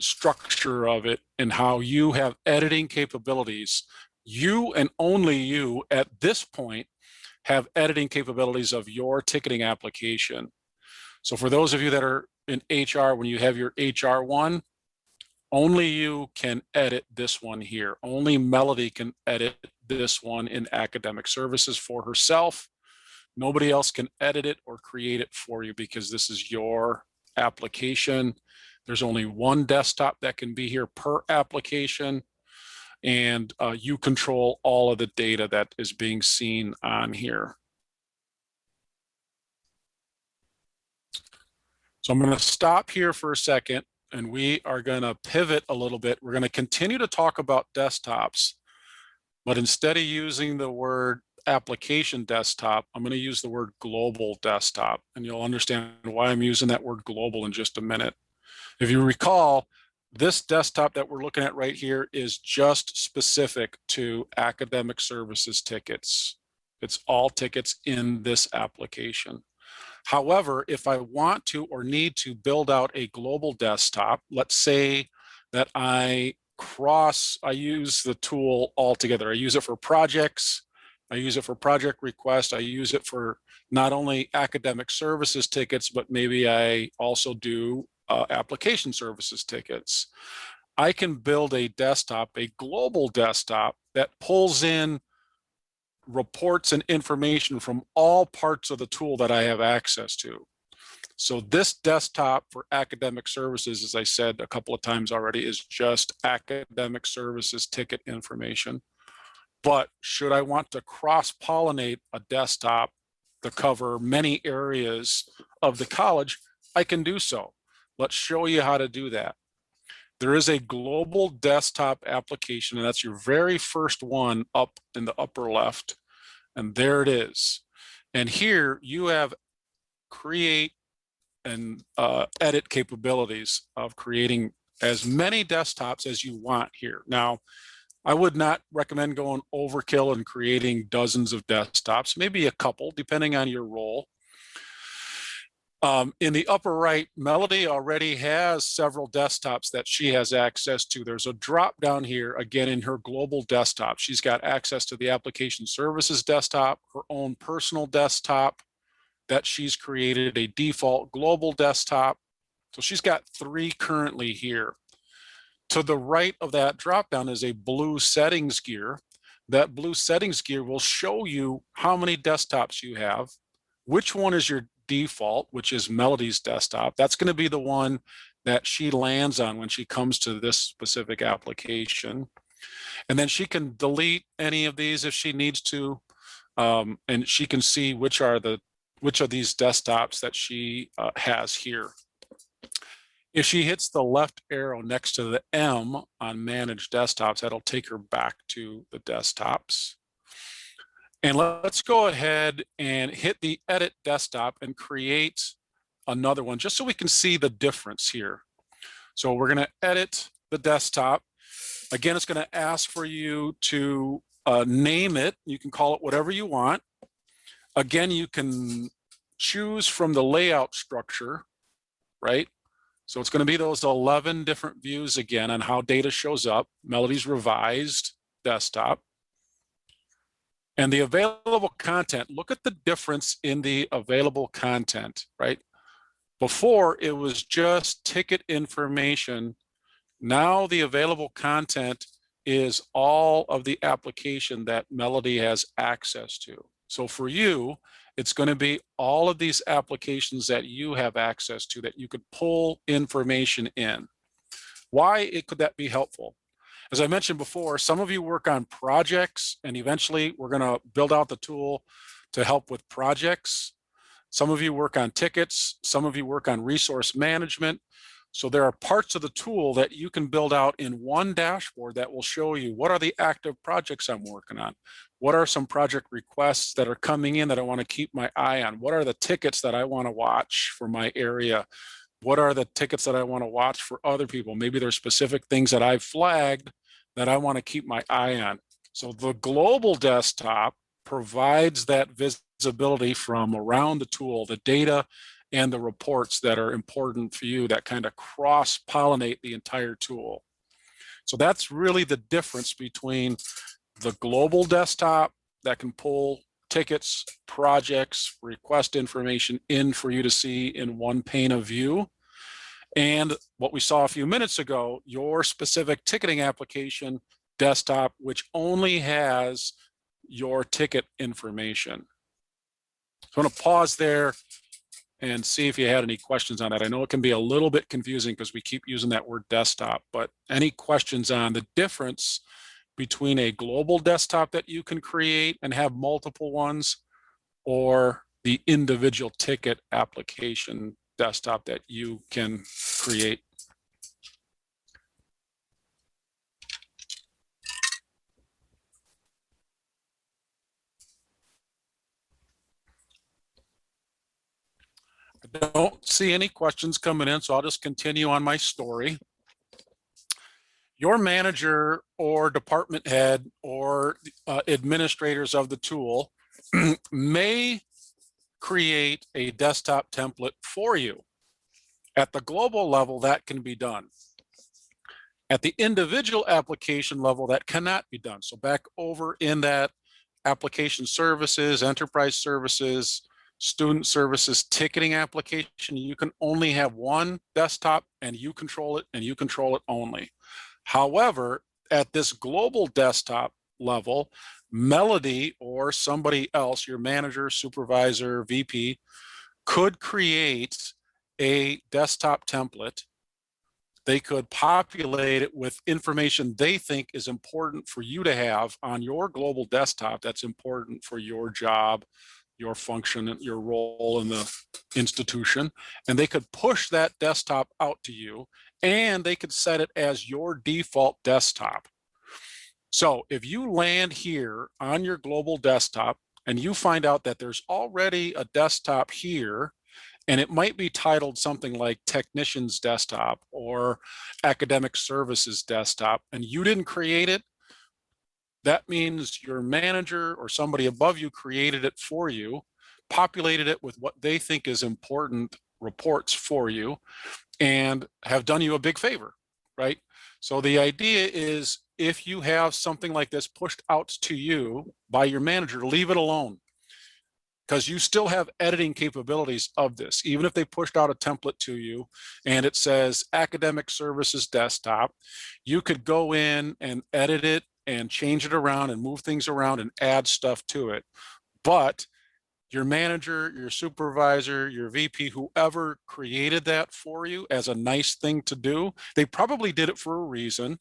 structure of it and how you have editing capabilities. You and only you at this point have editing capabilities of your ticketing application. So for those of you that are in HR, when you have your HR one, only you can edit this one here. Only Melody can edit this one in academic services for herself. Nobody else can edit it or create it for you because this is your application. There's only one desktop that can be here per application, and you control all of the data that is being seen on here. So I'm going to stop here for a second, and we are going to pivot a little bit. We're going to continue to talk about desktops, but instead of using the word application desktop, I'm going to use the word global desktop, and you'll understand why I'm using that word global in just a minute. If you recall, this desktop that we're looking at right here is just specific to academic services tickets. It's all tickets in this application. However, if I want to or need to build out a global desktop, let's say that I use the tool altogether. I use it for projects. I use it for project requests. I use it for not only academic services tickets, but maybe I also do application services tickets. I can build a desktop, a global desktop that pulls in reports and information from all parts of the tool that I have access to. So this desktop for academic services, as I said a couple of times already, is just academic services ticket information. But should I want to cross-pollinate a desktop to cover many areas of the college, I can do so. Let's show you how to do that. There is a global desktop application, and that's your very first one up in the upper left. And there it is. And here you have create and edit capabilities of creating as many desktops as you want here. Now, I would not recommend going overkill and creating dozens of desktops, maybe a couple, depending on your role. In the upper right, Melody already has several desktops that she has access to. There's a drop down here, again, in her global desktop. She's got access to the application services desktop, her own personal desktop that she's created, a default global desktop. So she's got 3 currently here. To the right of that drop down is a blue settings gear. That blue settings gear will show you how many desktops you have, which one is your default, which is Melody's desktop. That's going to be the one that she lands on when she comes to this specific application. And then she can delete any of these if she needs to. And she can see which of these desktops that she has here. If she hits the left arrow next to the M on manage desktops, that'll take her back to the desktops. And let's go ahead and hit the edit desktop and create another one just so we can see the difference here. So we're going to edit the desktop. Again, it's going to ask for you to name it. You can call it whatever you want. Again, you can choose from the layout structure, right? So it's going to be those 11 different views again on how data shows up, Melody's revised desktop. And the available content, look at the difference in the available content, right? Before it was just ticket information. Now the available content is all of the application that Melody has access to. So for you, it's going to be all of these applications that you have access to that you could pull information in. Why could that be helpful? As I mentioned before, some of you work on projects, and eventually we're going to build out the tool to help with projects. Some of you work on tickets. Some of you work on resource management. So there are parts of the tool that you can build out in one dashboard that will show you what are the active projects I'm working on. What are some project requests that are coming in that I want to keep my eye on? What are the tickets that I want to watch for my area? What are the tickets that I want to watch for other people? Maybe there's specific things that I've flagged that I want to keep my eye on. So the global desktop provides that visibility from around the tool, the data and the reports that are important for you that kind of cross-pollinate the entire tool. So that's really the difference between the global desktop that can pull tickets, projects, request information in for you to see in one pane of view, and what we saw a few minutes ago, your specific ticketing application desktop, which only has your ticket information. So I'm going to pause there and see if you had any questions on that. I know it can be a little bit confusing because we keep using that word desktop, but any questions on the difference between a global desktop that you can create and have multiple ones, or the individual ticket application desktop that you can create? I don't see any questions coming in, so I'll just continue on my story. Your manager or department head or administrators of the tool may create a desktop template for you. At the global level, that can be done. At the individual application level, that cannot be done. So back over in that application services, enterprise services, student services, ticketing application, you can only have one desktop and you control it and you control it only. However, at this global desktop level, Melody or somebody else, your manager, supervisor, VP, could create a desktop template. They could populate it with information they think is important for you to have on your global desktop that's important for your job, your function, your role in the institution. And they could push that desktop out to you, and they could set it as your default desktop. So if you land here on your global desktop and you find out that there's already a desktop here, and it might be titled something like Technician's Desktop or Academic Services Desktop, and you didn't create it, that means your manager or somebody above you created it for you, populated it with what they think is important reports for you and have done you a big favor, right? So the idea is if you have something like this pushed out to you by your manager, leave it alone, because you still have editing capabilities of this. Even if they pushed out a template to you and it says academic services desktop, you could go in and edit it and change it around and move things around and add stuff to it. But your manager, your supervisor, your VP, whoever created that for you as a nice thing to do, they probably did it for a reason.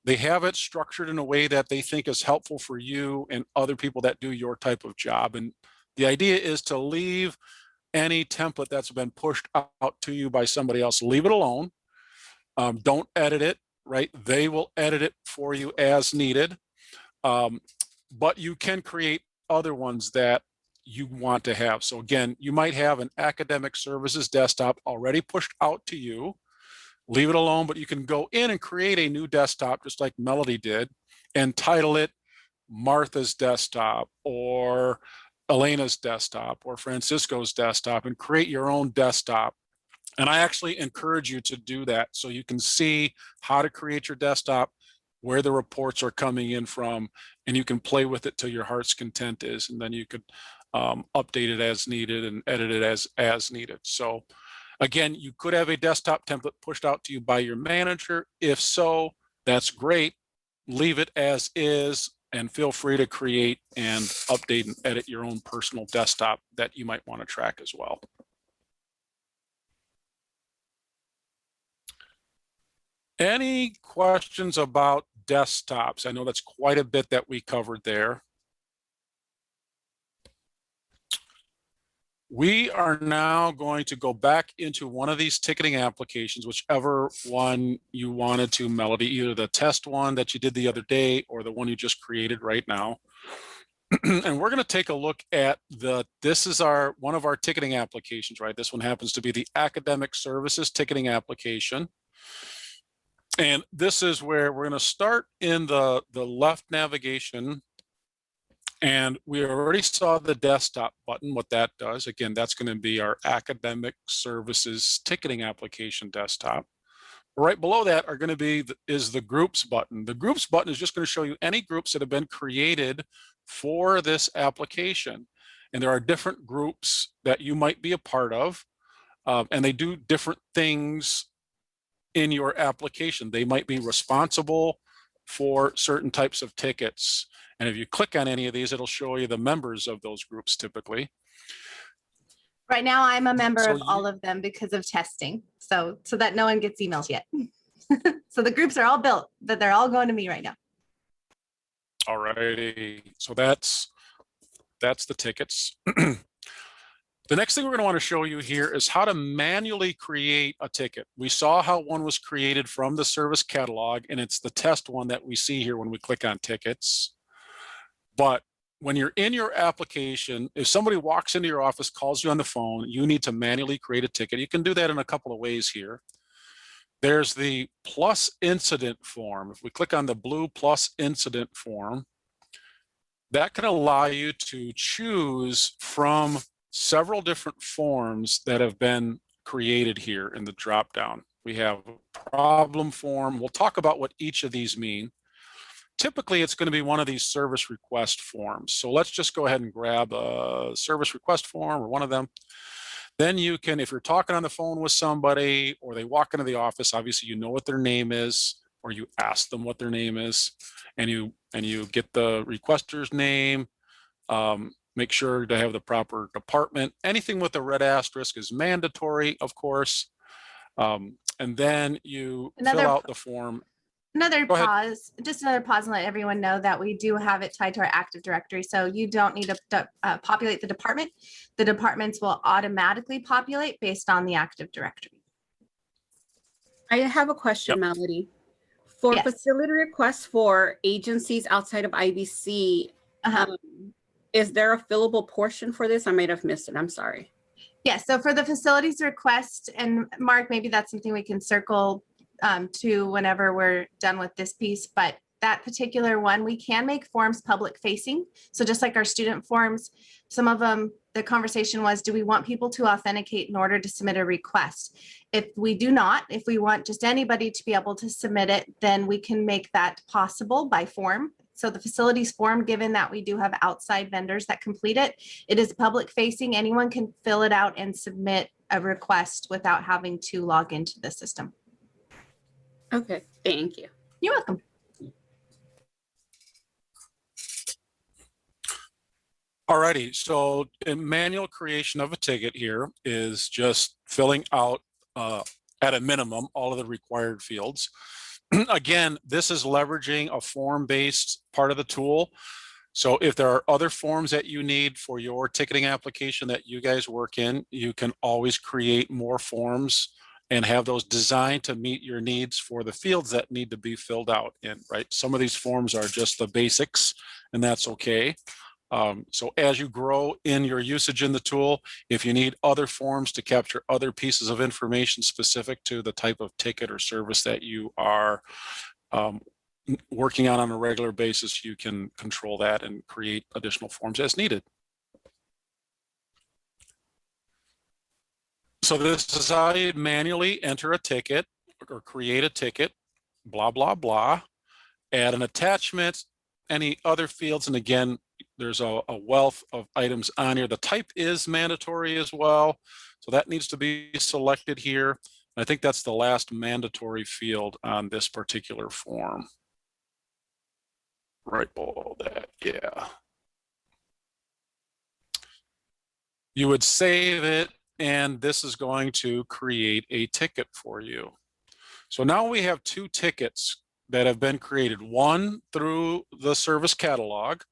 They have it structured in a way that they think is helpful for you and other people that do your type of job. And the idea is to leave any template that's been pushed out to you by somebody else, leave it alone. Don't edit it, right? They will edit it for you as needed. But you can create other ones that you want to have. So again, you might have an academic services desktop already pushed out to you. Leave it alone, but you can go in and create a new desktop just like Melody did and title it Martha's desktop or Elena's desktop or Francisco's desktop and create your own desktop. And I actually encourage you to do that so you can see how to create your desktop, where the reports are coming in from, and you can play with it till your heart's content is, and then you could update it as needed and edit it as needed. So again, you could have a desktop template pushed out to you by your manager. If so, that's great. Leave it as is and feel free to create and update and edit your own personal desktop that you might want to track as well. Any questions about desktops? I know that's quite a bit that we covered there. We are now going to go back into one of these ticketing applications, whichever one you wanted to, Melody, either the test one that you did the other day or the one you just created right now. And we're going to take a look at this is one of our ticketing applications, right? This one happens to be the academic services ticketing application. And this is where we're going to start in the left navigation. And we already saw the desktop button, what that does. Again, that's going to be our academic services ticketing application desktop. Right below that are going to be is the groups button. The groups button is just going to show you any groups that have been created for this application. And there are different groups that you might be a part of, and they do different things in your application. They might be responsible for certain types of tickets. And if you click on any of these, it'll show you the members of those groups typically. Right now, I'm a member of all of them because of testing. So that no one gets emails yet. So the groups are all built, but they're all going to me right now. All righty. So that's the tickets. The next thing we're going to want to show you here is how to manually create a ticket. We saw how one was created from the service catalog, and it's the test one that we see here when we click on tickets. But when you're in your application, if somebody walks into your office, calls you on the phone, you need to manually create a ticket. You can do that in a couple of ways here. There's the plus incident form. If we click on the blue plus incident form, that can allow you to choose from several different forms that have been created here in the dropdown. We have a problem form. We'll talk about what each of these mean. Typically, it's going to be one of these service request forms. So let's just go ahead and grab a service request form or one of them. Then you can, if you're talking on the phone with somebody or they walk into the office, obviously you know what their name is, or you ask them what their name is, and you get the requester's name. Make sure to have the proper department. Anything with a red asterisk is mandatory, of course. And then you fill out the form. Another pause, just another pause and let everyone know that we do have it tied to our Active Directory. So you don't need to populate the department. The departments will automatically populate based on the Active Directory. I have a question, Melody. For facility requests for agencies outside of IBC, is there a fillable portion for this? I might have missed it. I'm sorry. Yes. So for the facilities request, and Mark, maybe that's something we can circle to whenever we're done with this piece, but that particular one, we can make forms public facing. So just like our student forms, some of them the conversation was, do we want people to authenticate in order to submit a request? If we do not, if we want just anybody to be able to submit it, then we can make that possible by form. So the facilities form, given that we do have outside vendors that complete it, it is public facing. Anyone can fill it out and submit a request without having to log into the system. Okay, thank you. You're welcome. Alrighty, so a manual creation of a ticket here is just filling out at a minimum all of the required fields. Again, this is leveraging a form-based part of the tool. So if there are other forms that you need for your ticketing application that you guys work in, you can always create more forms and have those designed to meet your needs for the fields that need to be filled out in, right? Some of these forms are just the basics, and that's okay. So as you grow in your usage in the tool, if you need other forms to capture other pieces of information specific to the type of ticket or service that you are working on a regular basis, you can control that and create additional forms as needed. So this is how you manually enter a ticket or create a ticket, blah, blah, blah, add an attachment, any other fields. And again, there's a wealth of items on here. The type is mandatory as well. So that needs to be selected here. I think that's the last mandatory field on this particular form. Right below that, yeah. You would save it, and this is going to create a ticket for you. So now we have two tickets that have been created, one through the service catalog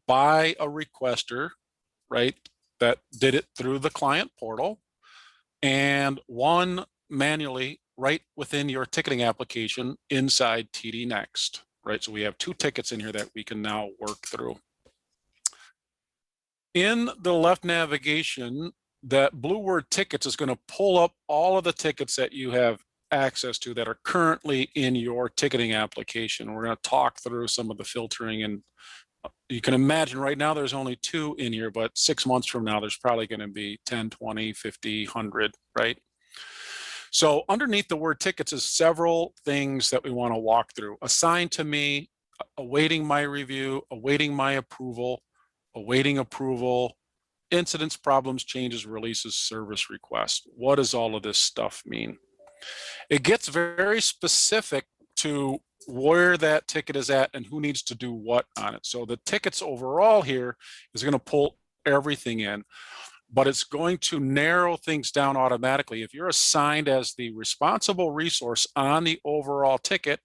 by a requester, right, that did it through the client portal, and one manually right within your ticketing application inside TD Next, right? So we have two tickets in here that we can now work through. In the left navigation, that blue word tickets is going to pull up all of the tickets that you have access to that are currently in your ticketing application. We're going to talk through some of the filtering, and you can imagine right now there's only two in here, but 6 months from now, there's probably going to be 10, 20, 50, 100, right? So underneath the word tickets is several things that we want to walk through. Assigned to me, awaiting my review, awaiting my approval, awaiting approval, incidents, problems, changes, releases, service requests. What does all of this stuff mean? It gets very specific to where that ticket is at and who needs to do what on it. So the tickets overall here is going to pull everything in, but it's going to narrow things down automatically. If you're assigned as the responsible resource on the overall ticket,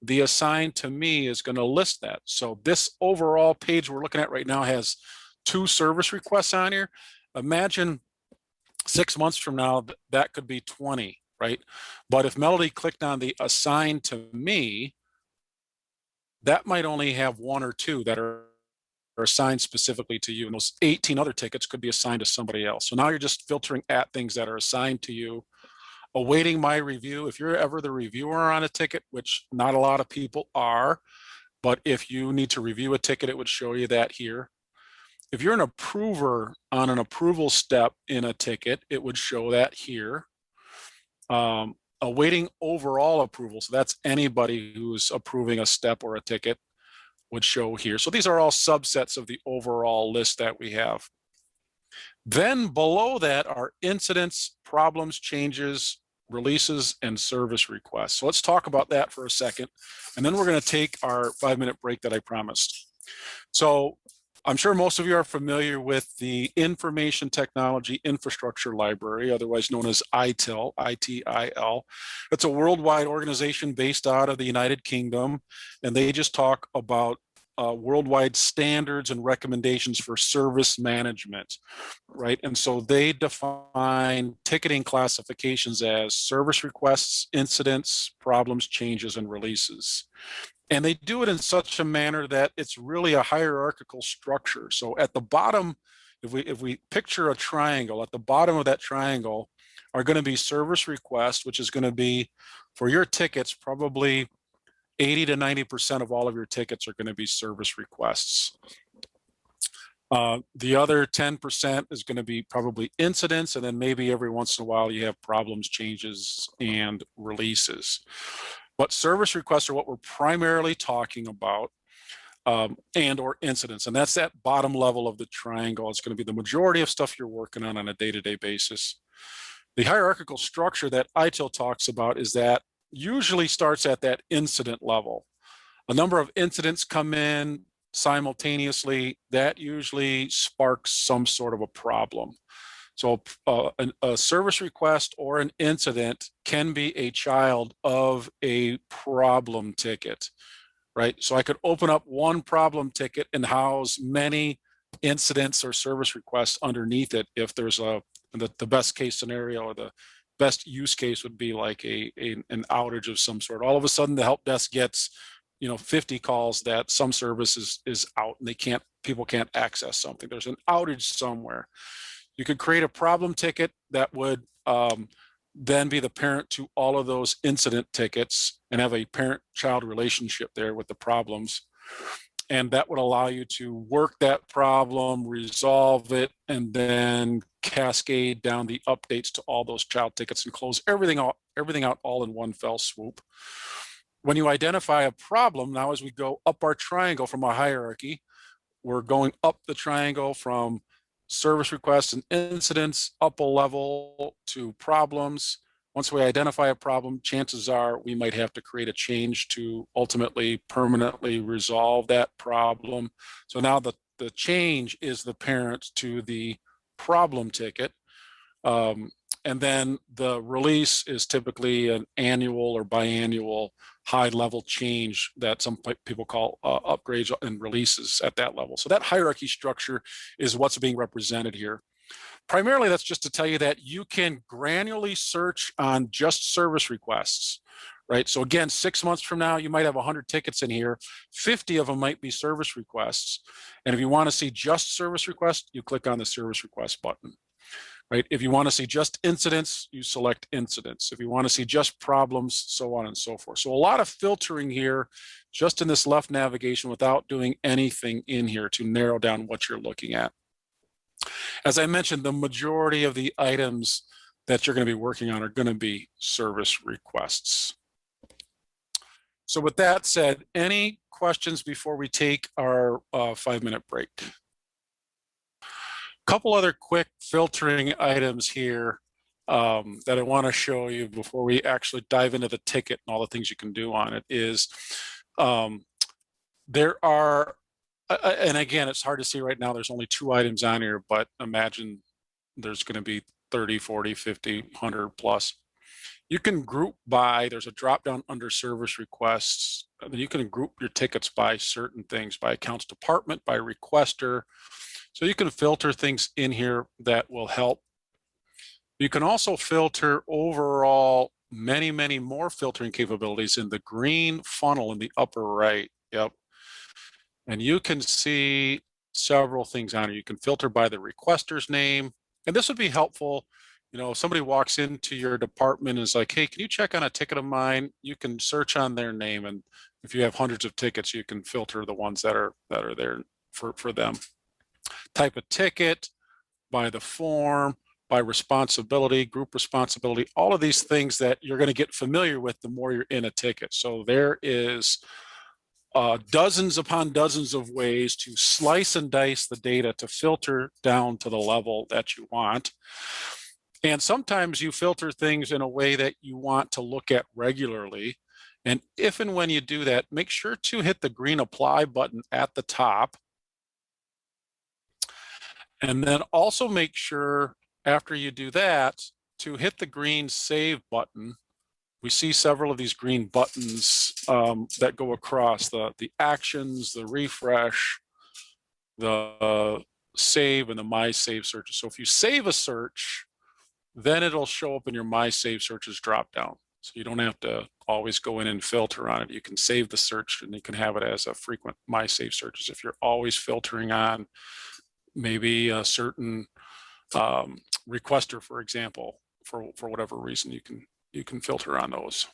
the assigned to me is going to list that. So this overall page we're looking at right now has 2 service requests on here. Imagine 6 months from now, that could be 20, right? But if Melody clicked on the assigned to me, that might only have 1 or 2 that are assigned specifically to you. And those 18 other tickets could be assigned to somebody else. So now you're just filtering at things that are assigned to you. Awaiting my review. If you're ever the reviewer on a ticket, which not a lot of people are, but if you need to review a ticket, it would show you that here. If you're an approver on an approval step in a ticket, it would show that here. Awaiting overall approval, so that's anybody who's approving a step or a ticket, would show here. So these are all subsets of the overall list that we have. Then below that are incidents, problems, changes, releases, and service requests. So let's talk about that for a second, and then we're going to take our 5-minute break that I promised. So I'm sure most of you are familiar with the Information Technology Infrastructure Library, otherwise known as ITIL, I-T-I-L. It's a worldwide organization based out of the United Kingdom, and they just talk about worldwide standards and recommendations for service management, right? And so they define ticketing classifications as service requests, incidents, problems, changes, and releases. And they do it in such a manner that it's really a hierarchical structure. So at the bottom, if we picture a triangle, at the bottom of that triangle are going to be service requests, which is going to be for your tickets, probably 80 to 90% of all of your tickets are going to be service requests. The other 10% is going to be probably incidents, and then maybe every once in a while you have problems, changes, and releases. But service requests are what we're primarily talking about, and or incidents, and that's that bottom level of the triangle. It's going to be the majority of stuff you're working on a day-to-day basis. The hierarchical structure that ITIL talks about is that usually starts at that incident level. A number of incidents come in simultaneously. That usually sparks some sort of a problem. So a service request or an incident can be a child of a problem ticket, right? So I could open up one problem ticket and house many incidents or service requests underneath it if there's the best case scenario, or the best use case would be like an outage of some sort. All of a sudden the help desk gets 50 calls that some service is out and people can't access something. There's an outage somewhere. You could create a problem ticket that would then be the parent to all of those incident tickets and have a parent-child relationship there with the problems. And that would allow you to work that problem, resolve it, and then cascade down the updates to all those child tickets and close everything out all in one fell swoop. When you identify a problem, now as we go up our triangle from our hierarchy, we're going up the triangle from service requests and incidents up a level to problems. Once we identify a problem, chances are we might have to create a change to ultimately permanently resolve that problem. So now the change is the parent to the problem ticket. And then the release is typically an annual or biannual high level change that some people call upgrades and releases at that level. So that hierarchy structure is what's being represented here. Primarily, that's just to tell you that you can granularly search on just service requests, right? So again, 6 months from now, you might have 100 tickets in here. 50 of them might be service requests. And if you want to see just service requests, you click on the service request button. Right? If you want to see just incidents, you select incidents. If you want to see just problems, so on and so forth. So a lot of filtering here just in this left navigation without doing anything in here to narrow down what you're looking at. As I mentioned, the majority of the items that you're going to be working on are going to be service requests. So with that said, any questions before we take our 5-minute break? Couple other quick filtering items here that I want to show you before we actually dive into the ticket and all the things you can do on it is there are, and again, it's hard to see right now, there's only 2 items on here, but imagine there's going to be 30, 40, 50, 100 plus. You can group by, there's a drop down under service requests. You can group your tickets by certain things, by accounts department, by requester. So you can filter things in here that will help. You can also filter overall many, many more filtering capabilities in the green funnel in the upper right. Yep. And you can see several things on it. You can filter by the requester's name. And this would be helpful. If somebody walks into your department and is like, hey, can you check on a ticket of mine? You can search on their name. And if you have hundreds of tickets, you can filter the ones that are there for them. Type of ticket, by the form, by responsibility, group responsibility, all of these things that you're going to get familiar with the more you're in a ticket. So there is dozens upon dozens of ways to slice and dice the data to filter down to the level that you want. And sometimes you filter things in a way that you want to look at regularly. And if and when you do that, make sure to hit the green apply button at the top. And then also make sure after you do that to hit the green save button. We see several of these green buttons that go across the actions, the refresh, the save, and the my save searches. So if you save a search, then it'll show up in your my save searches drop down. So you don't have to always go in and filter on it. You can save the search and you can have it as a frequent my save searches. If you're always filtering on maybe a certain requester, for example, for whatever reason, you can filter on those.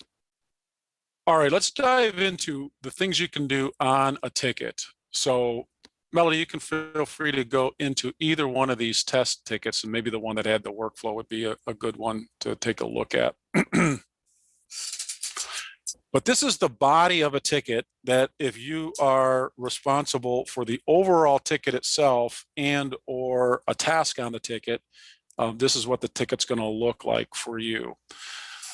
All right, let's dive into the things you can do on a ticket. So Melody, you can feel free to go into either one of these test tickets, and maybe the one that had the workflow would be a good one to take a look at. But this is the body of a ticket that if you are responsible for the overall ticket itself and or a task on the ticket, this is what the ticket's going to look like for you.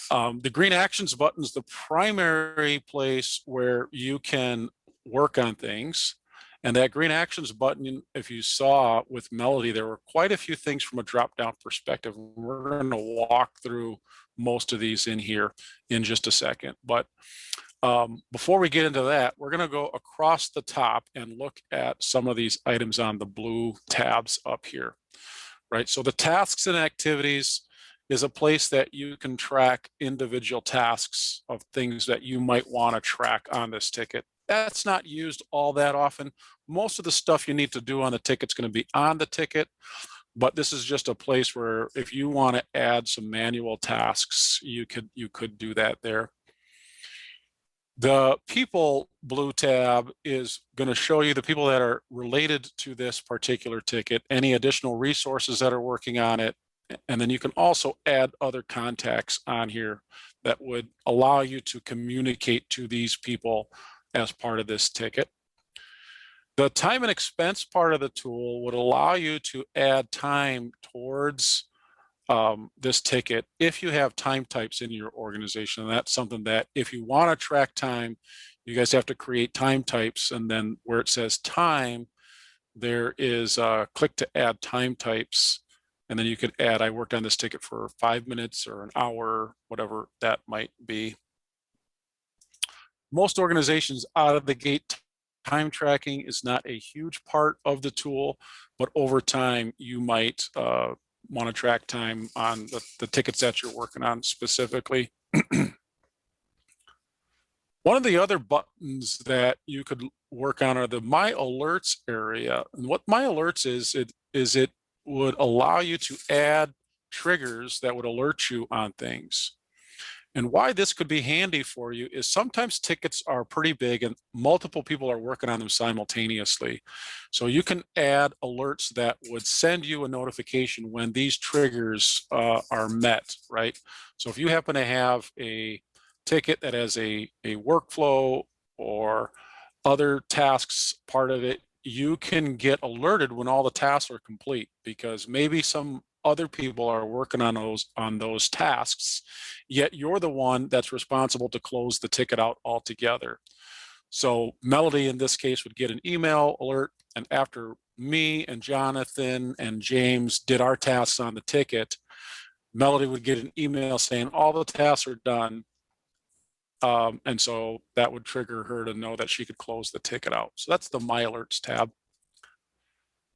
The green actions button is the primary place where you can work on things. And that green actions button, if you saw with Melody, there were quite a few things from a drop-down perspective. We're going to walk through most of these in here in just a second. But before we get into that, we're going to go across the top and look at some of these items on the blue tabs up here, right? So the tasks and activities is a place that you can track individual tasks of things that you might want to track on this ticket. That's not used all that often. Most of the stuff you need to do on the ticket is going to be on the ticket, but this is just a place where if you want to add some manual tasks, you could do that there. The people blue tab is going to show you the people that are related to this particular ticket, any additional resources that are working on it, and then you can also add other contacts on here that would allow you to communicate to these people as part of this ticket. The time and expense part of the tool would allow you to add time towards this ticket if you have time types in your organization. And that's something that if you want to track time, you guys have to create time types, and then where it says time, there is a click to add time types, and then you could add, I worked on this ticket for 5 minutes or an hour, whatever that might be. Most organizations out of the gate, time tracking is not a huge part of the tool, but over time you might want to track time on the tickets that you're working on specifically. One of the other buttons that you could work on are the My Alerts area. And what My Alerts is it would allow you to add triggers that would alert you on things. And why this could be handy for you is sometimes tickets are pretty big and multiple people are working on them simultaneously. So you can add alerts that would send you a notification when these triggers are met, right? So if you happen to have a ticket that has a workflow or other tasks part of it, you can get alerted when all the tasks are complete, because maybe some other people are working on those tasks, yet you're the one that's responsible to close the ticket out altogether. So Melody in this case would get an email alert, and after me and Jonathan and James did our tasks on the ticket, Melody would get an email saying all the tasks are done. And so that would trigger her to know that she could close the ticket out. So that's the My Alerts tab.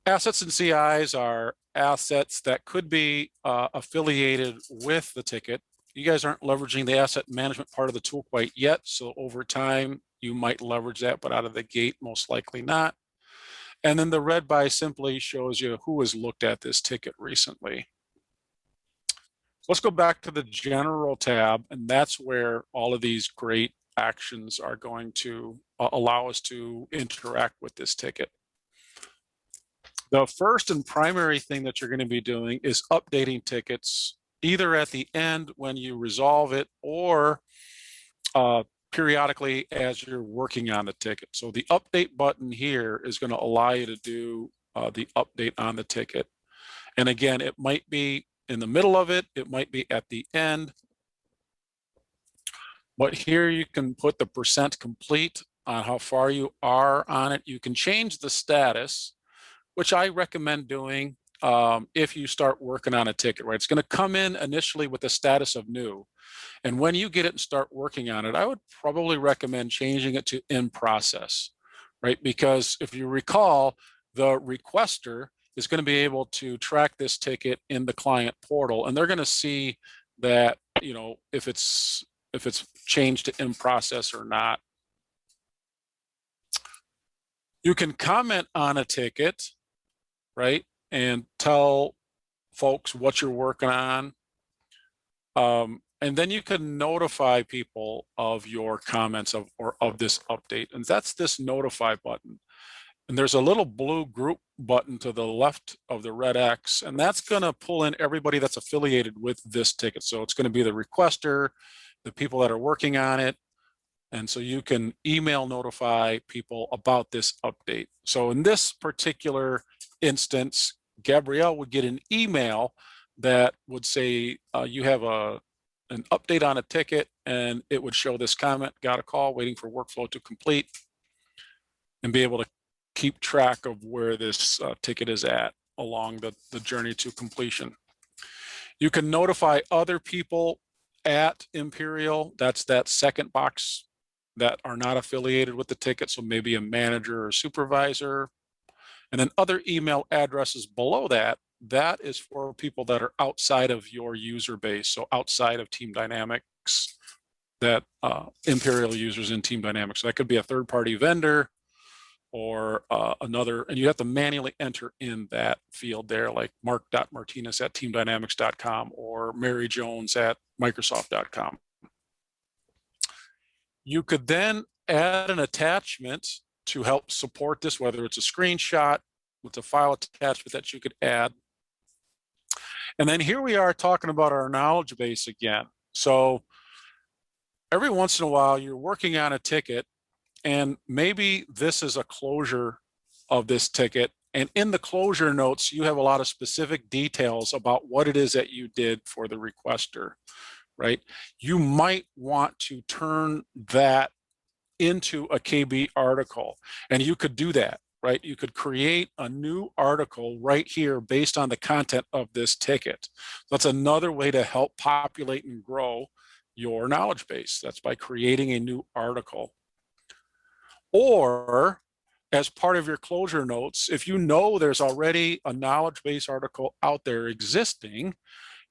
Assets and CIs are assets that could be affiliated with the ticket. You guys aren't leveraging the asset management part of the tool quite yet, so over time you might leverage that, but out of the gate most likely not. And then the red by simply shows you who has looked at this ticket recently. Let's go back to the general tab, and that's where all of these great actions are going to allow us to interact with this ticket. The first and primary thing that you're going to be doing is updating tickets, either at the end when you resolve it or periodically as you're working on the ticket. So the update button here is going to allow you to do the update on the ticket. And again, it might be in the middle of it, it might be at the end. But here you can put the % complete on how far you are on it. You can change the status, which I recommend doing if you start working on a ticket, right? It's going to come in initially with the status of new. And when you get it and start working on it, I would probably recommend changing it to in process, right? Because if you recall, the requester is going to be able to track this ticket in the client portal, and they're going to see that, you know, if it's changed to in process or not. You can comment on a ticket, right, and tell folks what you're working on. And then you can notify people of your comments of this update. And that's this notify button. And there's a little blue group button to the left of the red X, and that's going to pull in everybody that's affiliated with this ticket. So it's going to be the requester, the people that are working on it. And so you can email notify people about this update. So in this particular instance, Gabrielle would get an email that would say you have an update on a ticket, and it would show this comment, got a call, waiting for workflow to complete, and be able to keep track of where this ticket is at along the journey to completion. You can notify other people at Imperial. That's that second box that are not affiliated with the ticket. So maybe a manager or supervisor. And then other email addresses below that, that is for people that are outside of your user base. So outside of Team Dynamics, that Imperial users in Team Dynamics. So that could be a third-party vendor, or another, and you have to manually enter in that field there, like mark.martinez@teamdynamics.com or Mary Jones at Microsoft.com. You could then add an attachment to help support this, whether it's a screenshot with a file attachment that you could add. And then here we are talking about our knowledge base again. So every once in a while, you're working on a ticket, and maybe this is a closure of this ticket. And in the closure notes, you have a lot of specific details about what it is that you did for the requester, right? You might want to turn that into a KB article, and you could do that, right? You could create a new article right here based on the content of this ticket. That's another way to help populate and grow your knowledge base. That's by creating a new article. Or as part of your closure notes, if you know there's already a knowledge base article out there existing,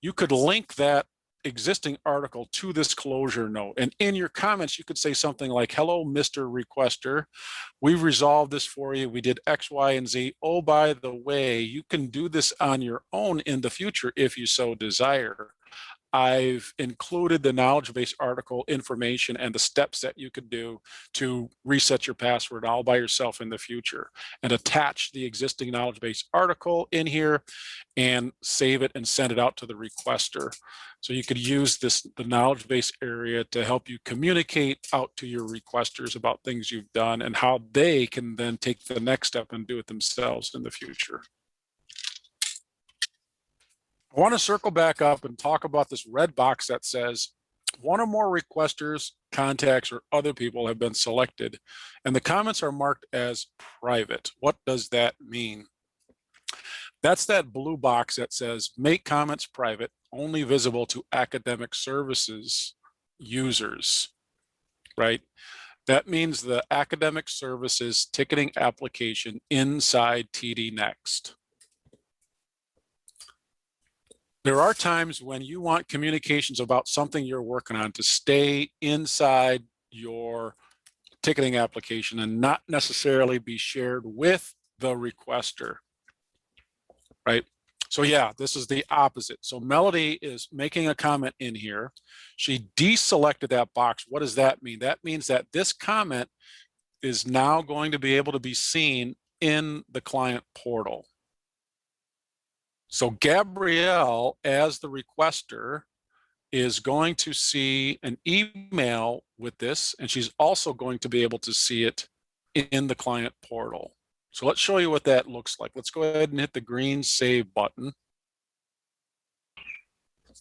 you could link that existing article to this closure note. And in your comments, you could say something like, hello, Mr. Requester, we've resolved this for you. We did X, Y, and Z. Oh, by the way, you can do this on your own in the future if you so desire. I've included the knowledge base article information and the steps that you could do to reset your password all by yourself in the future, and attach the existing knowledge base article in here and save it and send it out to the requester. So you could use the knowledge base area to help you communicate out to your requesters about things you've done and how they can then take the next step and do it themselves in the future. I want to circle back up and talk about this red box that says one or more requesters, contacts, or other people have been selected, and the comments are marked as private. What does that mean? That's that blue box that says make comments private, only visible to academic services users, right? That means the academic services ticketing application inside TD Next. There are times when you want communications about something you're working on to stay inside your ticketing application and not necessarily be shared with the requester, right? So yeah, this is the opposite. So Melody is making a comment in here. She deselected that box. What does that mean? That means that this comment is now going to be able to be seen in the client portal. So Gabrielle, as the requester, is going to see an email with this, and she's also going to be able to see it in the client portal. So let's show you what that looks like. Let's go ahead and hit the green save button.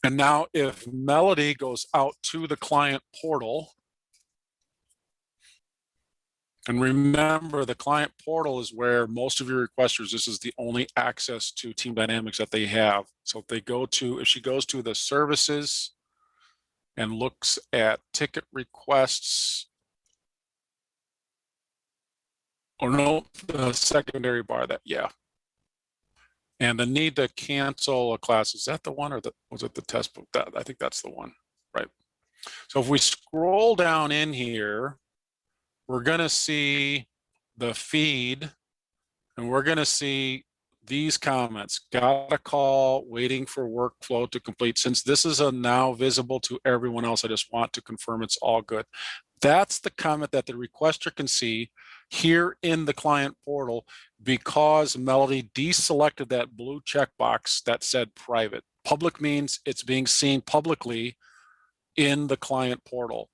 And now if Melody goes out to the client portal, and remember, the client portal is where most of your requesters, this is the only access to Team Dynamics that they have. So if they go to, if she goes to the services and looks at ticket requests, or no, the secondary bar, that, yeah. And the need to cancel a class, is that the one, or was it the test book? That, I think that's the one, right? So if we scroll down in here, we're going to see the feed, and we're going to see these comments. Got a call, waiting for workflow to complete. Since this is now visible to everyone else, I just want to confirm it's all good. That's the comment that the requester can see here in the client portal because Melody deselected that blue checkbox that said private. Public means it's being seen publicly in the client portal.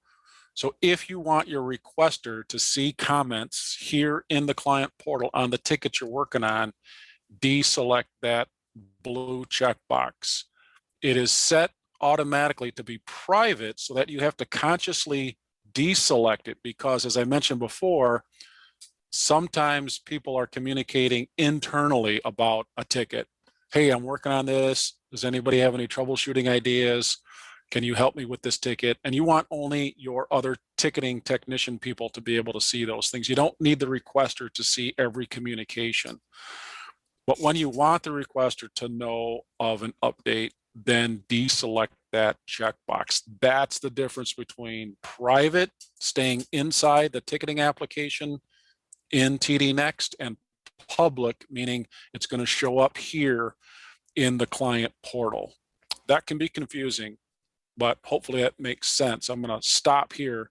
So if you want your requester to see comments here in the client portal on the ticket you're working on, deselect that blue checkbox. It is set automatically to be private so that you have to consciously deselect it because, as I mentioned before, sometimes people are communicating internally about a ticket. Hey, I'm working on this. Does anybody have any troubleshooting ideas? Can you help me with this ticket? And you want only your other ticketing technician people to be able to see those things. You don't need the requester to see every communication. But when you want the requester to know of an update, then deselect that checkbox. That's the difference between private, staying inside the ticketing application in TD Next, and public, meaning it's going to show up here in the client portal. That can be confusing, but hopefully that makes sense. I'm going to stop here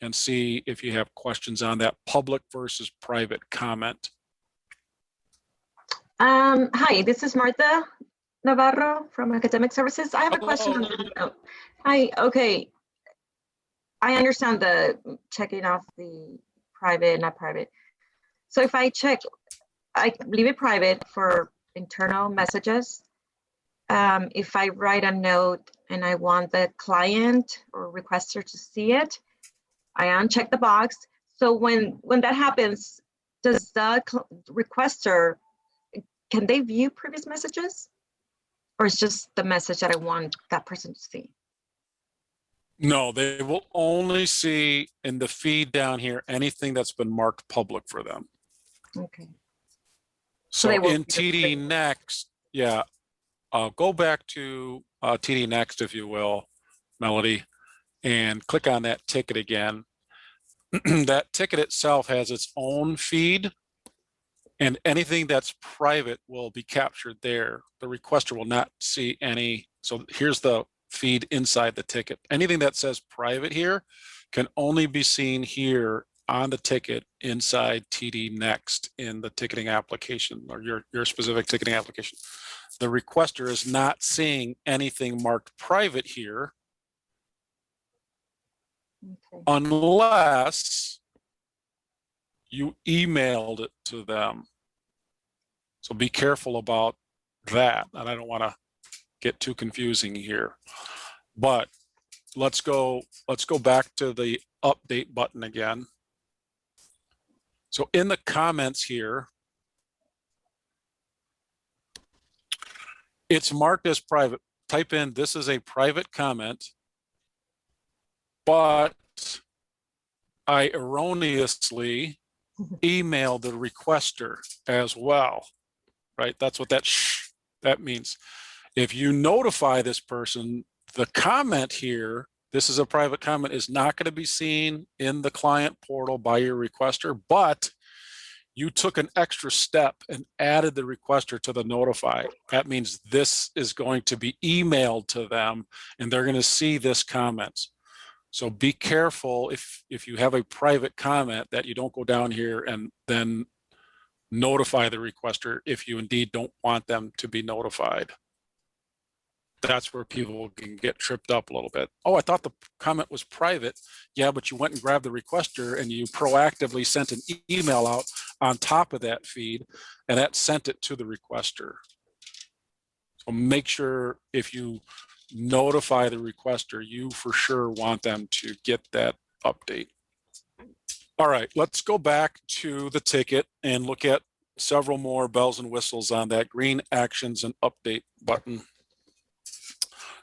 and see if you have questions on that public versus private comment. Hi, this is Martha Navarro from Academic Services. I have a question. Hi, okay. I understand the checking off the private, not private. So if I check, I leave it private for internal messages. If I write a note and I want the client or requester to see it, I uncheck the box. So when that happens, does the requester, can they view previous messages? Or it's just the message that I want that person to see? No, they will only see in the feed down here anything that's been marked public for them. Okay. So they will in see the TD screen. Next, yeah, go back to TD Next, if you will, Melody, and click on that ticket again. That ticket itself has its own feed, and anything that's private will be captured there. The requester will not see any. So here's the feed inside the ticket. Anything that says private here can only be seen here on the ticket inside TD Next in the ticketing application, or your specific ticketing application. The requester is not seeing anything marked private here Okay. unless you emailed it to them. So be careful about that. And I don't want to get too confusing here, but let's go back to the update button again. So in the comments here, it's marked as private. Type in, this is a private comment, but I erroneously emailed the requester as well, right? That's what that means. If you notify this person, the comment here, this is a private comment, is not going to be seen in the client portal by your requester, but you took an extra step and added the requester to the notify. That means this is going to be emailed to them and they're going to see this comment. So be careful if you have a private comment that you don't go down here and then notify the requester if you indeed don't want them to be notified. That's where people can get tripped up a little bit. Oh, I thought the comment was private. Yeah, but you went and grabbed the requester and you proactively sent an email out on top of that feed, and that sent it to the requester. So make sure if you notify the requester, you for sure want them to get that update. All right, let's go back to the ticket and look at several more bells and whistles on that green actions and update button.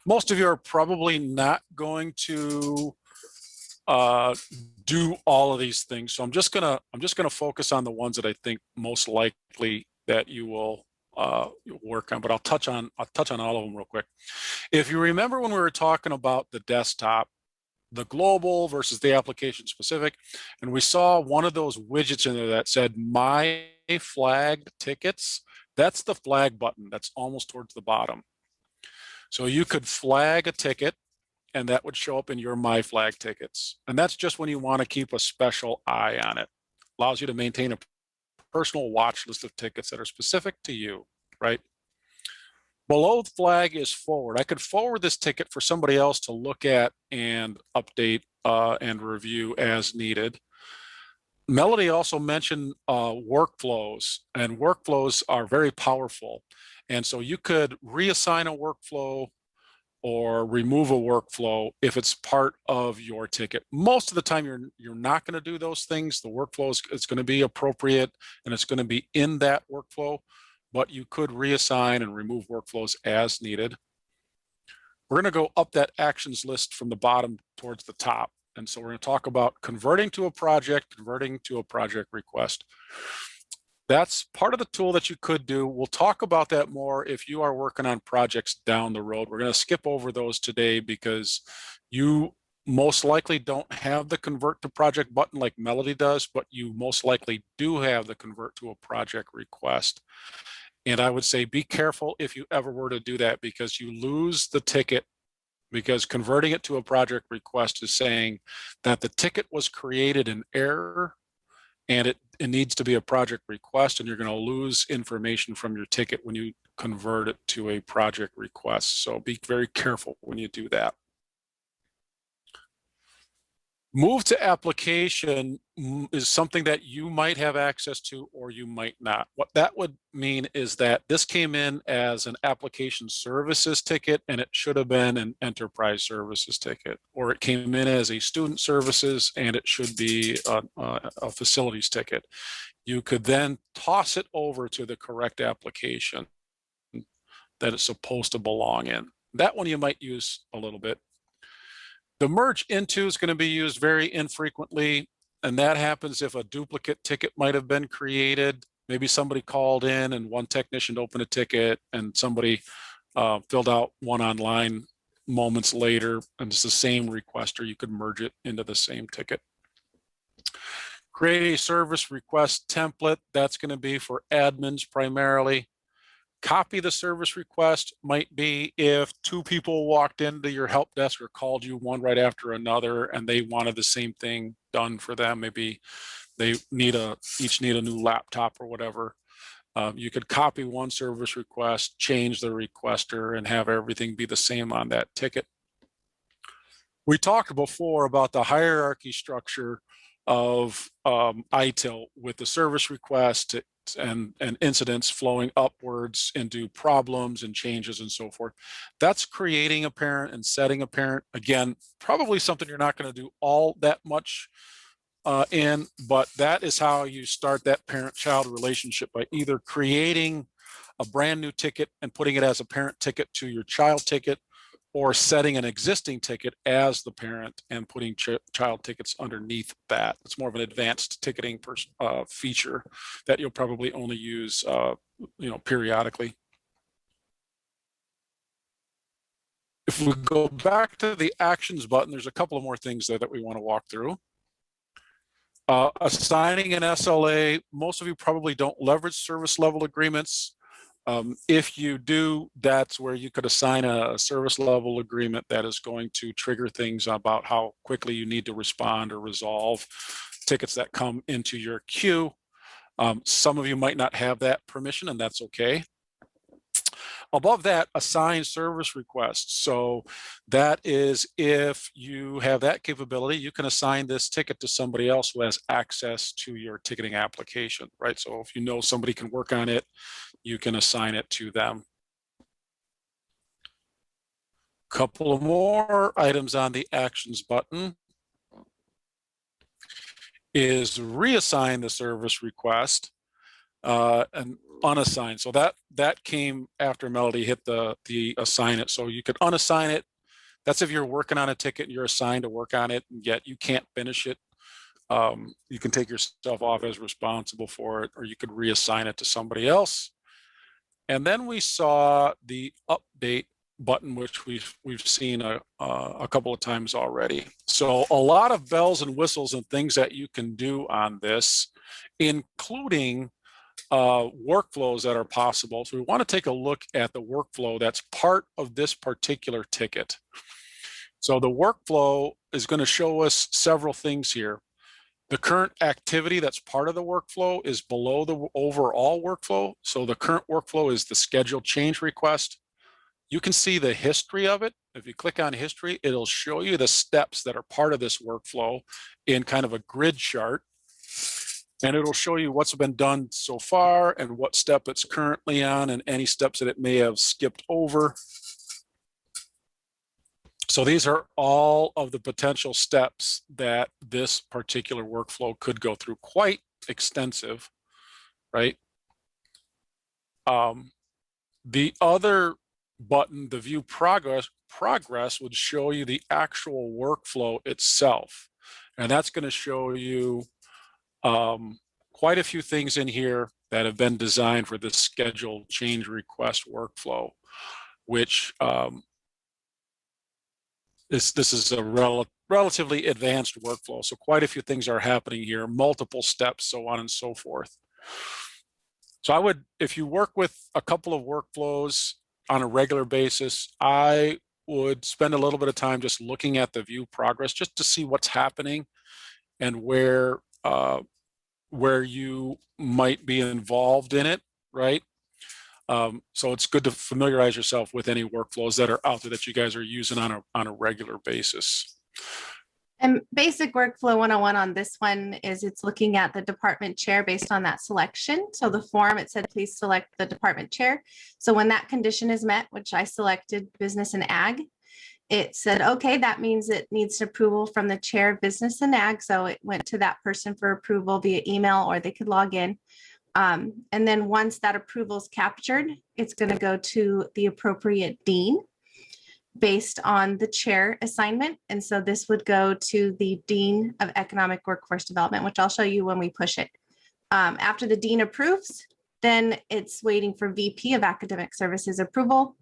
Most of you are probably not going to do all of these things, so I'm just gonna focus on the ones that I think most likely that you will work on. But I'll touch on all of them real quick. If you remember when we were talking about the desktop, the global versus the application specific, and we saw one of those widgets in there that said My Flagged Tickets. That's the flag button. That's almost towards the bottom. So you could flag a ticket and that would show up in your My Flag Tickets. And that's just when you want to keep a special eye on it. allows you to maintain a personal watch list of tickets that are specific to you, right? Below the flag is forward. I could forward this ticket for somebody else to look at and update and review as needed. Melody also mentioned workflows, and workflows are very powerful. And so you could reassign a workflow or remove a workflow if it's part of your ticket. Most of the time you're not going to do those things. The workflow is going to be appropriate and it's going to be in that workflow, but you could reassign and remove workflows as needed. We're going to go up that actions list from the bottom towards the top. And so we're going to talk about converting to a project request. That's part of the tool that you could do. We'll talk about that more if you are working on projects down the road. We're going to skip over those today because you most likely don't have the convert to project button like Melody does, but you most likely do have the convert to a project request. And I would say be careful if you ever were to do that, because you lose the ticket, because converting it to a project request is saying that the ticket was created in error and it needs to be a project request, and you're going to lose information from your ticket when you convert it to a project request. So be very careful when you do that. Move to application is something that you might have access to or you might not. What that would mean is that this came in as an application services ticket and it should have been an enterprise services ticket, or it came in as a student services and it should be a facilities ticket. You could then toss it over to the correct application that it's supposed to belong in. That one you might use a little bit. The merge into is going to be used very infrequently, and that happens if a duplicate ticket might have been created. Maybe somebody called in and one technician opened a ticket and somebody filled out one online moments later, and it's the same requester. You could merge it into the same ticket. Create a service request template. That's going to be for admins primarily. Copy the service request might be if two people walked into your help desk or called you one right after another and they wanted the same thing done for them. Maybe they each need a new laptop or whatever. You could copy one service request, change the requester, and have everything be the same on that ticket. We talked before about the hierarchy structure of ITIL with the service request and incidents flowing upwards into problems and changes and so forth. That's creating a parent and setting a parent. Again, probably something you're not going to do all that much in, but that is how you start that parent-child relationship, by either creating a brand new ticket and putting it as a parent ticket to your child ticket, or setting an existing ticket as the parent and putting child tickets underneath that. It's more of an advanced ticketing feature that you'll probably only use periodically. If we go back to the actions button, there's a couple of more things there that we want to walk through. Assigning an SLA, most of you probably don't leverage service level agreements. If you do, that's where you could assign a service level agreement that is going to trigger things about how quickly you need to respond or resolve tickets that come into your queue. Some of you might not have that permission, and that's okay. Above that, assign service requests. So that is, if you have that capability, you can assign this ticket to somebody else who has access to your ticketing application, right? So if you know somebody can work on it, you can assign it to them. Couple of more items on the actions button is reassign the service request and unassign. So that came after Melody hit the assign it. So you could unassign it. That's if you're working on a ticket and you're assigned to work on it, and yet you can't finish it. You can take yourself off as responsible for it, or you could reassign it to somebody else. And then we saw the update button, which we've seen a couple of times already. So a lot of bells and whistles and things that you can do on this, including workflows that are possible. So we want to take a look at the workflow that's part of this particular ticket. So the workflow is going to show us several things here. The current activity that's part of the workflow is below the overall workflow. So the current workflow is the scheduled change request. You can see the history of it. If you click on history, it'll show you the steps that are part of this workflow in kind of a grid chart. And it'll show you what's been done so far and what step it's currently on and any steps that it may have skipped over. So these are all of the potential steps that this particular workflow could go through. Quite extensive, right? The other button, the view progress would show you the actual workflow itself. And that's going to show you quite a few things in here that have been designed for this scheduled change request workflow, which this is a relatively advanced workflow. So quite a few things are happening here, multiple steps, so on and so forth. So I would, if you work with a couple of workflows on a regular basis, I would spend a little bit of time just looking at the view progress just to see what's happening and where you might be involved in it, right? So it's good to familiarize yourself with any workflows that are out there that you guys are using on a regular basis. And basic workflow 101 on this one is it's looking at the department chair based on that selection. So the form, it said, please select the department chair. So when that condition is met, which I selected business and ag, it said, okay, that means it needs approval from the chair of business and ag. So it went to that person for approval via email, or they could log in. And then once that approval is captured, it's going to go to the appropriate dean based on the chair assignment. And so this would go to the Dean of Economic Workforce Development, which I'll show you when we push it. After the dean approves, then it's waiting for VP of Academic Services approval.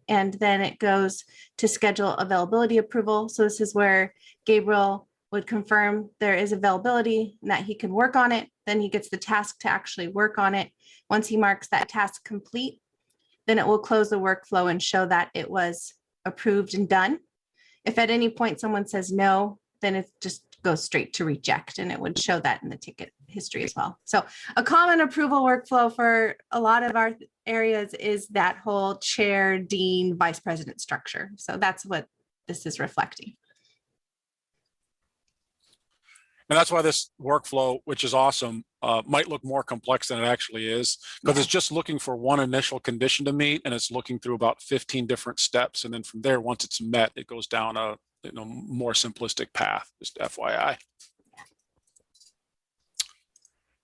And then it goes to schedule availability approval. So this is where Gabriel would confirm there is availability and that he can work on it. Then he gets the task to actually work on it. Once he marks that task complete, then it will close the workflow and show that it was approved and done. If at any point someone says no, then it just goes straight to reject, and it would show that in the ticket history as well. So a common approval workflow for a lot of our areas is that whole chair, dean, vice president structure. So that's what this is reflecting. And that's why this workflow, which is awesome, might look more complex than it actually is, because it's just looking for one initial condition to meet, and it's looking through about 15 different steps. And then from there, once it's met, it goes down a more simplistic path, just FYI.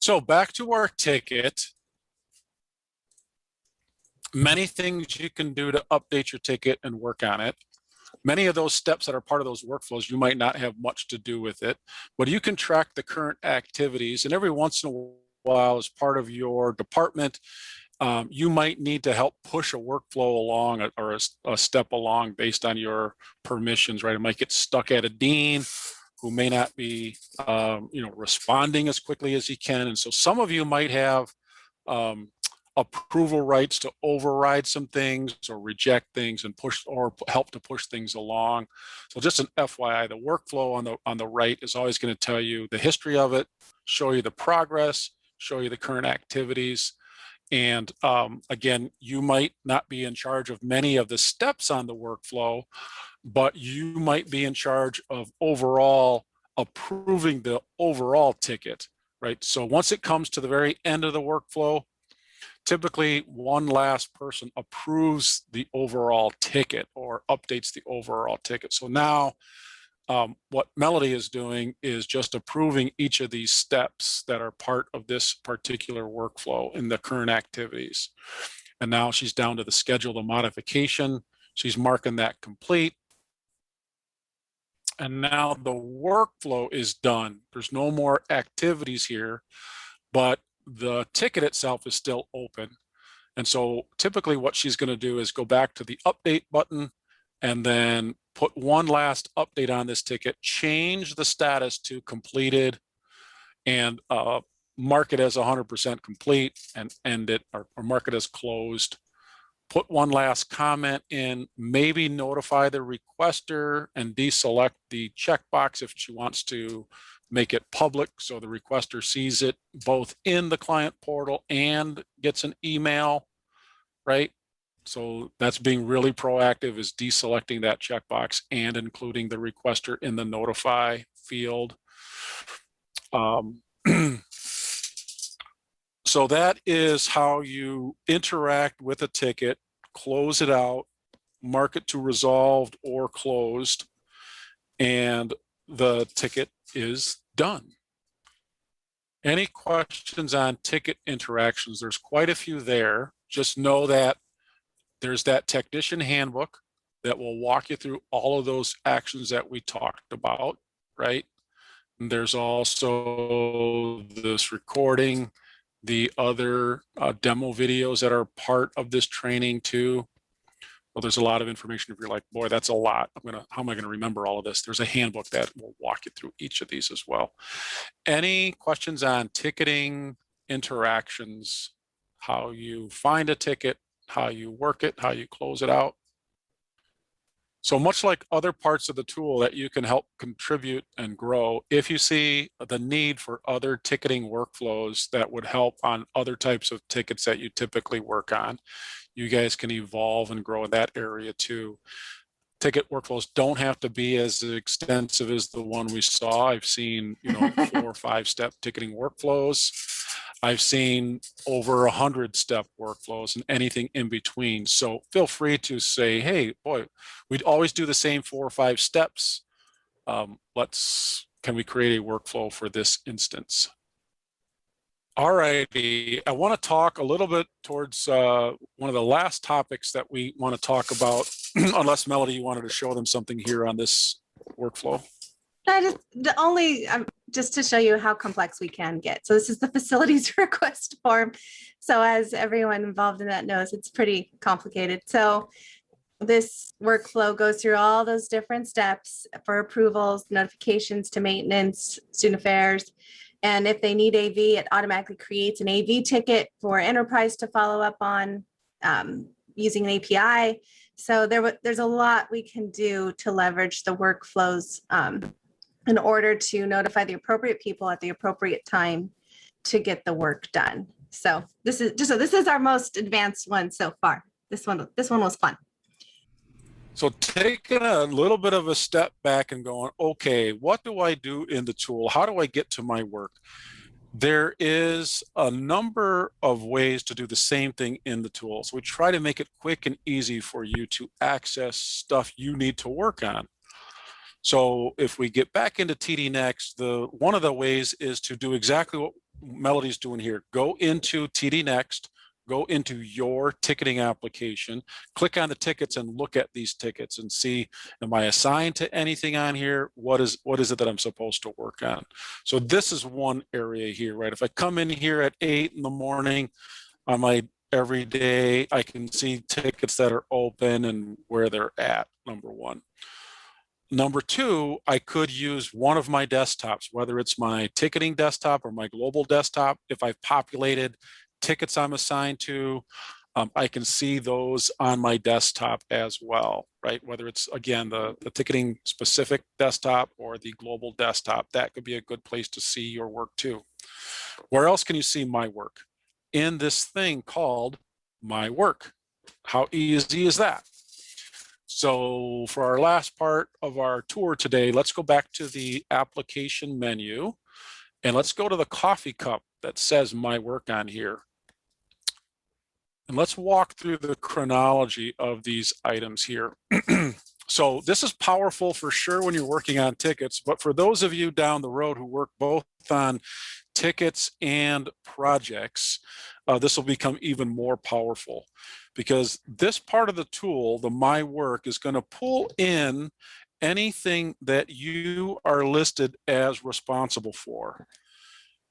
So back to our ticket. Many things you can do to update your ticket and work on it. Many of those steps that are part of those workflows, you might not have much to do with it, but you can track the current activities. And every once in a while, as part of your department, you might need to help push a workflow along or a step along based on your permissions, right? It might get stuck at a dean who may not be, responding as quickly as he can. And so some of you might have approval rights to override some things or reject things and push or help to push things along. So just an FYI, the workflow on the right is always going to tell you the history of it, show you the progress, show you the current activities. And again, you might not be in charge of many of the steps on the workflow, but you might be in charge of overall approving the overall ticket, right? So once it comes to the very end of the workflow, typically one last person approves the overall ticket or updates the overall ticket. So now what Melody is doing is just approving each of these steps that are part of this particular workflow in the current activities. And now she's down to the schedule, the modification. She's marking that complete. And now the workflow is done. There's no more activities here, but the ticket itself is still open. And so typically what she's going to do is go back to the update button and then put one last update on this ticket, change the status to completed, and mark it as 100% complete and end it, or mark it as closed. Put one last comment in, maybe notify the requester and deselect the checkbox if she wants to make it public so the requester sees it both in the client portal and gets an email, right? So that's being really proactive, is deselecting that checkbox and including the requester in the notify field. So that is how you interact with a ticket, close it out, mark it to resolved or closed, and the ticket is done. Any questions on ticket interactions? There's quite a few there. Just know that there's that technician handbook that will walk you through all of those actions that we talked about, right? And there's also this recording, the other demo videos that are part of this training too. Well, there's a lot of information. If you're like, boy, that's a lot, how am I gonna remember all of this? There's a handbook that will walk you through each of these as well. Any questions on ticketing interactions, how you find a ticket, how you work it, how you close it out? So much like other parts of the tool that you can help contribute and grow, if you see the need for other ticketing workflows that would help on other types of tickets that you typically work on, you guys can evolve and grow in that area too. Ticket workflows don't have to be as extensive as the one we saw. I've seen, 4 or 5 step ticketing workflows. I've seen over 100 step workflows and anything in between. So feel free to say, hey, boy, we'd always do the same 4 or 5 steps. Can we create a workflow for this instance? All righty, I want to talk a little bit towards one of the last topics that we want to talk about, unless Melody, you wanted to show them something here on this workflow. Just to show you how complex we can get. So this is the facilities request form. So as everyone involved in that knows, it's pretty complicated. So this workflow goes through all those different steps for approvals, notifications to maintenance, student affairs. And if they need AV, it automatically creates an AV ticket for enterprise to follow up on using an API. So there's a lot we can do to leverage the workflows in order to notify the appropriate people at the appropriate time to get the work done. So this is our most advanced one so far. This one was fun. So taking a little bit of a step back and going, okay, what do I do in the tool? How do I get to my work? There is a number of ways to do the same thing in the tool. So we try to make it quick and easy for you to access stuff you need to work on. So if we get back into TD Next, one of the ways is to do exactly what Melody's doing here. Go into TD Next, go into your ticketing application, click on the tickets and look at these tickets and see, am I assigned to anything on here? What is it that I'm supposed to work on? So this is one area here, right? If I come in here at 8 in the morning on my every day, I can see tickets that are open and where they're at, number one. Number two, I could use one of my desktops, whether it's my ticketing desktop or my global desktop. If I've populated tickets I'm assigned to, I can see those on my desktop as well, right? Whether it's, again, the ticketing specific desktop or the global desktop, that could be a good place to see your work too. Where else can you see my work? In this thing called My Work. How easy is that? So for our last part of our tour today, let's go back to the application menu and let's go to the coffee cup that says My Work on here. And let's walk through the chronology of these items here. So this is powerful for sure when you're working on tickets, but for those of you down the road who work both on tickets and projects, this will become even more powerful because this part of the tool, the My Work, is going to pull in anything that you are listed as responsible for.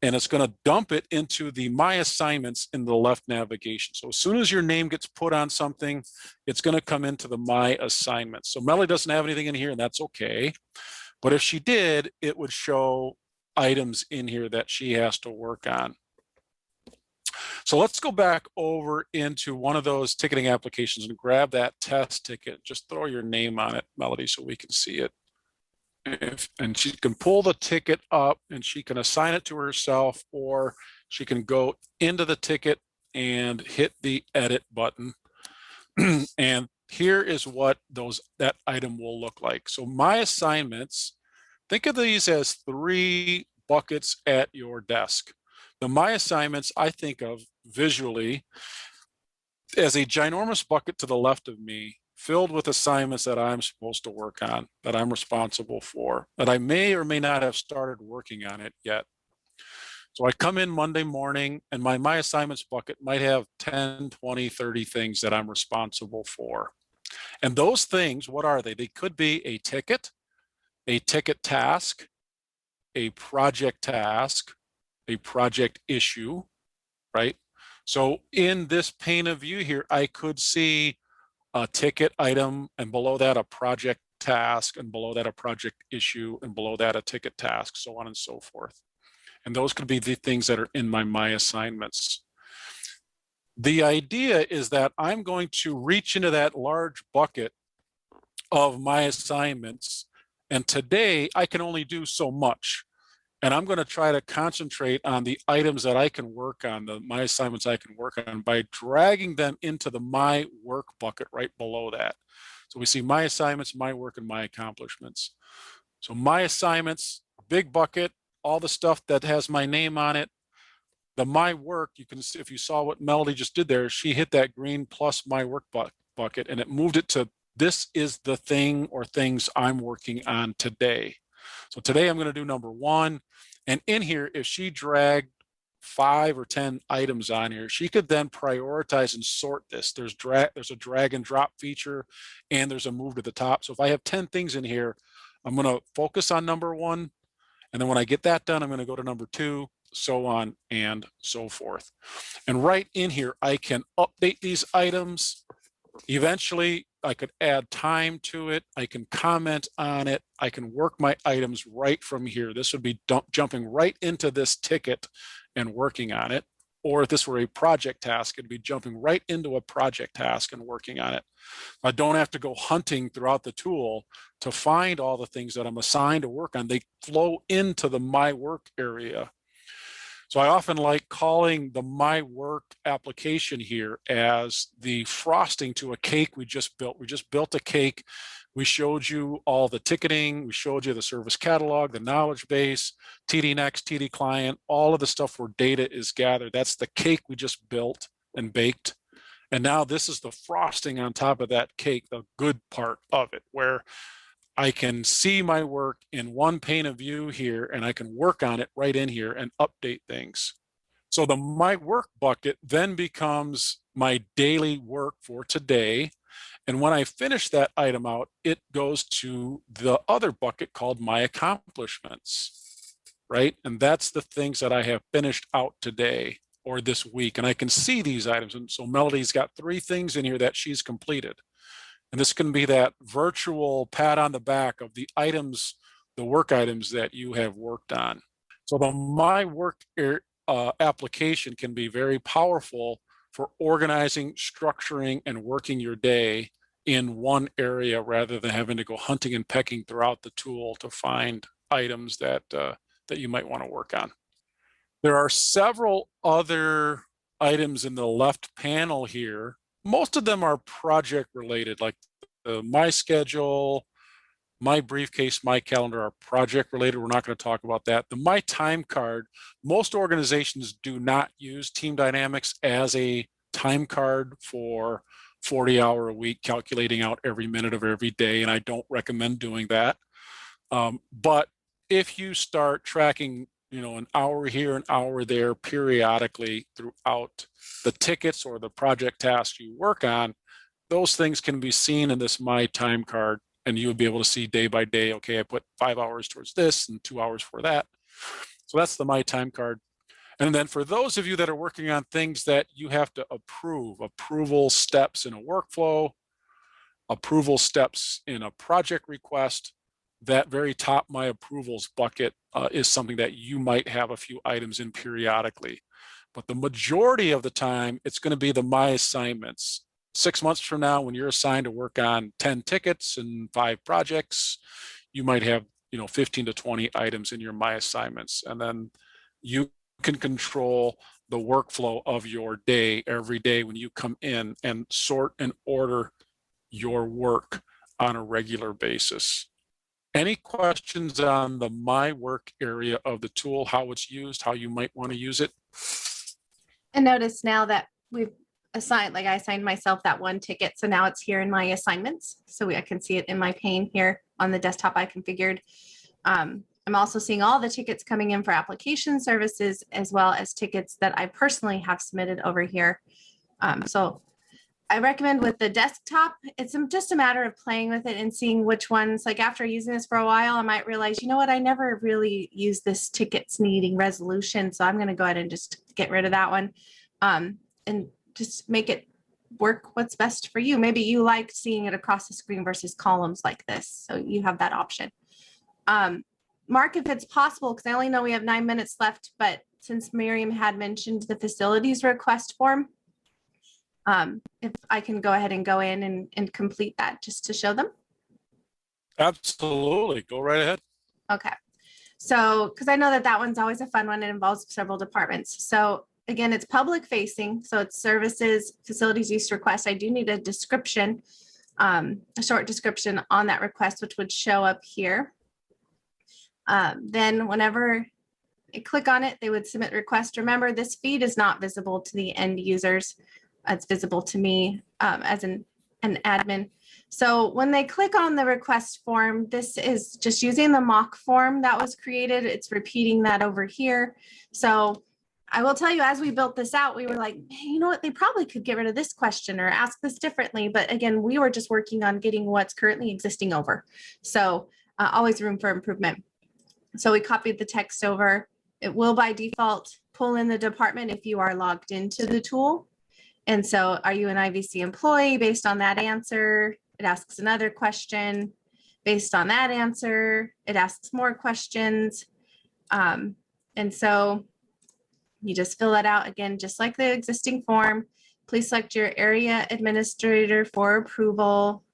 And it's going to dump it into the My Assignments in the left navigation. So as soon as your name gets put on something, it's going to come into the My Assignments. So Melly doesn't have anything in here, and that's okay. But if she did, it would show items in here that she has to work on. So let's go back over into one of those ticketing applications and grab that test ticket. Just throw your name on it, Melody, so we can see it. And she can pull the ticket up and she can assign it to herself, or she can go into the ticket and hit the edit button. And here is what that item will look like. So my assignments, think of these as 3 buckets at your desk. The my assignments I think of visually as a ginormous bucket to the left of me, filled with assignments that I'm supposed to work on, that I'm responsible for, that I may or may not have started working on it yet. So I come in Monday morning and my assignments bucket might have 10, 20, 30 things that I'm responsible for. And those things, what are they? They could be a ticket task, a project task, a project issue, right? So in this pane of view here, I could see a ticket item, and below that a project task, and below that a project issue, and below that a ticket task, so on and so forth. And those could be the things that are in my assignments. The idea is that I'm going to reach into that large bucket of my assignments, and today I can only do so much. And I'm going to try to concentrate on the items that I can work on, my assignments I can work on, by dragging them into the my work bucket right below that. So we see my assignments, my work, and my accomplishments. So my assignments, big bucket, all the stuff that has my name on it. The my work, you can see, if you saw what Melody just did there, she hit that green plus my work bucket, and it moved it to this is the thing or things I'm working on today. So today I'm going to do number 1. And in here, if she dragged 5 or 10 items on here, she could then prioritize and sort this. There's a drag and drop feature, and there's a move to the top. So if I have 10 things in here, I'm going to focus on number 1. And then when I get that done, I'm going to go to number 2, so on and so forth. And right in here, I can update these items. Eventually, I could add time to it. I can comment on it. I can work my items right from here. This would be jumping right into this ticket and working on it. Or if this were a project task, it'd be jumping right into a project task and working on it. I don't have to go hunting throughout the tool to find all the things that I'm assigned to work on. They flow into the my work area. So I often like calling the my work application here as the frosting to a cake we just built. We just built a cake. We showed you all the ticketing. We showed you the service catalog, the knowledge base, TD Next, TD Client, all of the stuff where data is gathered. That's the cake we just built and baked. And now this is the frosting on top of that cake, the good part of it, where I can see my work in one pane of view here, and I can work on it right in here and update things. So the my work bucket then becomes my daily work for today. And when I finish that item out, it goes to the other bucket called my accomplishments, right? And that's the things that I have finished out today or this week. And I can see these items. And so Melody's got 3 things in here that she's completed. And this can be that virtual pat on the back of the items, the work items that you have worked on. So the my work application can be very powerful for organizing, structuring, and working your day in one area rather than having to go hunting and pecking throughout the tool to find items that you might want to work on. There are several other items in the left panel here. Most of them are project related, like my schedule, my briefcase, my calendar are project related. We're not going to talk about that. The my time card, most organizations do not use Team Dynamics as a time card for 40-hour a week, calculating out every minute of every day, and I don't recommend doing that. But if you start tracking, an hour here, an hour there periodically throughout the tickets or the project tasks you work on, those things can be seen in this my time card, and you would be able to see day by day, okay, I put 5 hours towards this and 2 hours for that. So that's the my time card. And then for those of you that are working on things that you have to approve, approval steps in a workflow, approval steps in a project request, that very top my approvals bucket is something that you might have a few items in periodically. But the majority of the time, it's going to be the my assignments. 6 months from now, when you're assigned to work on 10 tickets and 5 projects, you might have 15 to 20 items in your My Assignments. And then you can control the workflow of your day every day when you come in and sort and order your work on a regular basis. Any questions on the My Work area of the tool, how it's used, how you might want to use it? And notice now that we've assigned, like I assigned myself that one ticket. So now it's here in my assignments. So I can see it in my pane here on the desktop I configured. I'm also seeing all the tickets coming in for application services, as well as tickets that I personally have submitted over here. So I recommend with the desktop, it's just a matter of playing with it and seeing which ones, like after using this for a while, I might realize, you know what, I never really used this tickets needing resolution. So I'm going to go ahead and just get rid of that one and just make it work what's best for you. Maybe you like seeing it across the screen versus columns like this. So you have that option. Mark, if it's possible, because I only know we have 9 minutes left, but since Miriam had mentioned the facilities request form, if I can go ahead and go in and complete that just to show them. Absolutely. Go right ahead. Okay. So, because I know that one's always a fun one. It involves several departments. So again, it's public facing. So it's services, facilities use request. I do need a description, a short description on that request, which would show up here. Then whenever I click on it, they would submit request. Remember, this feed is not visible to the end users. It's visible to me as an admin. So when they click on the request form, this is just using the mock form that was created. It's repeating that over here. So I will tell you, as we built this out, we were like, hey, you know what, they probably could get rid of this question or ask this differently. But again, we were just working on getting what's currently existing over. So always room for improvement. So we copied the text over. It will by default pull in the department if you are logged into the tool. And so are you an IVC employee? Based on that answer, it asks another question. Based on that answer, it asks more questions. And so you just fill that out again, just like the existing form. Please select your area administrator for approval.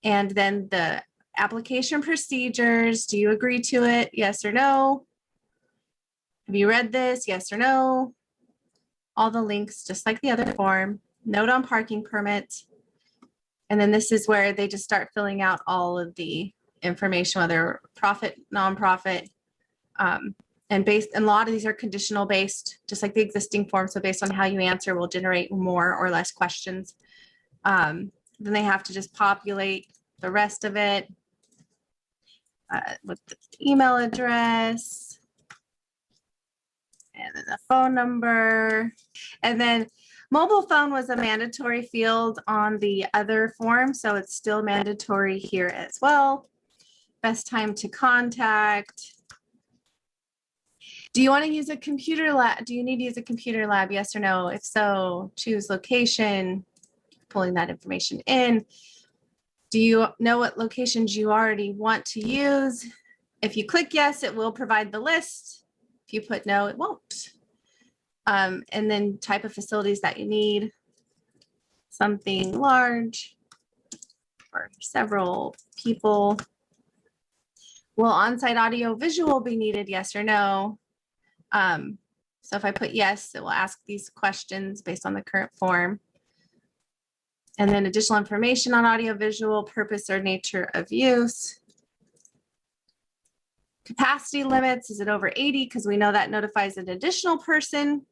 And then the application procedures. Do you agree to it? Yes or no? Have you read this? Yes or no? All the links, just like the other form. Note on parking permit. And then this is where they just start filling out all of the information, whether profit, nonprofit, and a lot of these are conditional based, just like the existing form. So based on how you answer, will generate more or less questions. Then they have to just populate the rest of it with the email address. And then the phone number. And then mobile phone was a mandatory field on the other form. So it's still mandatory here as well. Best time to contact. Do you want to use a computer lab? Do you need to use a computer lab? Yes or no? If so, choose location, pulling that information in. Do you know what locations you already want to use? If you click yes, it will provide the list. If you put no, it won't. And then type of facilities that you need. Something large for several people. Will on-site audio visual be needed? Yes or no? So if I put yes, it will ask these questions based on the current form. And then additional information on audio visual, purpose or nature of use. Capacity limits, is it over 80? Because we know that notifies an additional person.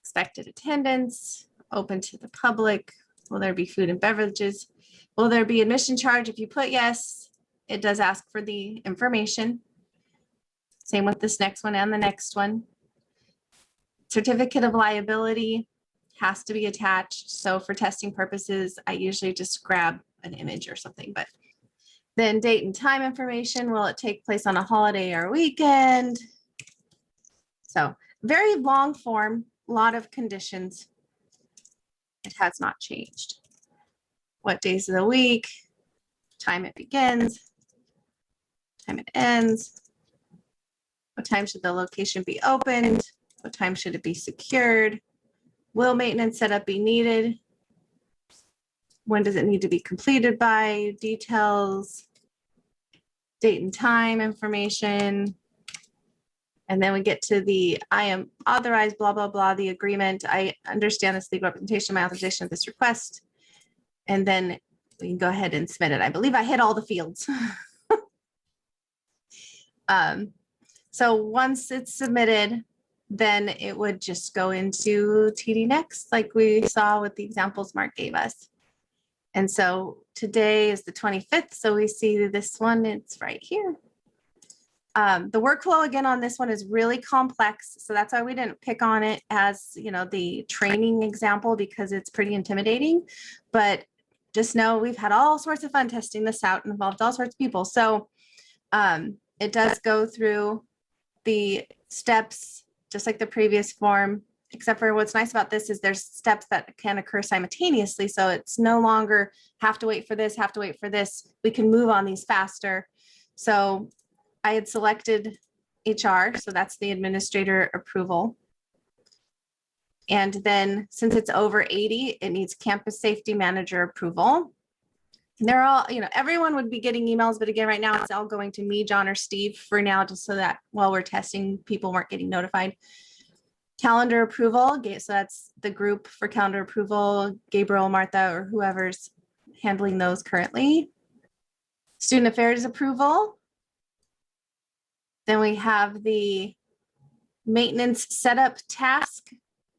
Expected attendance, open to the public. Will there be food and beverages? Will there be admission charge? If you put yes, it does ask for the information. Same with this next one and the next one. Certificate of liability has to be attached. So for testing purposes, I usually just grab an image or something, but then date and time information, will it take place on a holiday or weekend? So very long form, a lot of conditions. It has not changed. What days of the week, time it begins, time it ends, what time should the location be opened, what time should it be secured, will maintenance setup be needed, when does it need to be completed by, details, date and time information. And then we get to the, I am authorized, blah, blah, blah, the agreement. I understand this legal representation, my authorization of this request. And then we can go ahead and submit it. I believe I hit all the fields. So once it's submitted, then it would just go into TD Next, like we saw with the examples Mark gave us. And so today is the 25th. So we see this one, it's right here. The workflow again on this one is really complex. So that's why we didn't pick on it as, you know, the training example, because it's pretty intimidating. But just know we've had all sorts of fun testing this out and involved all sorts of people. So it does go through the steps, just like the previous form, except for what's nice about this is there's steps that can occur simultaneously. So it's no longer have to wait for this, have to wait for this. We can move on these faster. So I had selected HR, so that's the administrator approval. And then since it's over 80, it needs campus safety manager approval. And they're all, you know, everyone would be getting emails, but again, right now it's all going to me, John, or Steve for now, just so that while we're testing, people weren't getting notified. Calendar approval, so that's the group for calendar approval, Gabriel, Martha, or whoever's handling those currently. Student affairs approval. Then we have the maintenance setup task.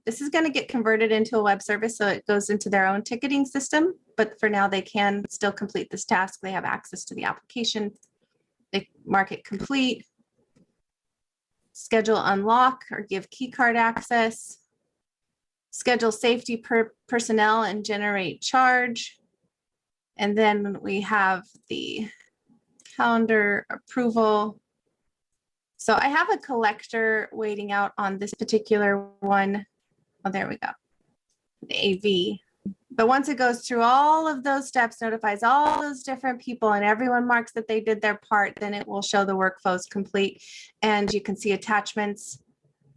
This is going to get converted into a web service, so it goes into their own ticketing system. But for now, they can still complete this task. They have access to the application. They mark it complete. Schedule unlock or give key card access. Schedule safety personnel and generate charge. And then we have the calendar approval. So I have a collector waiting out on this particular one. Oh, there we go. The AV. But once it goes through all of those steps, notifies all those different people, and everyone marks that they did their part, then it will show the workflow is complete. And you can see attachments,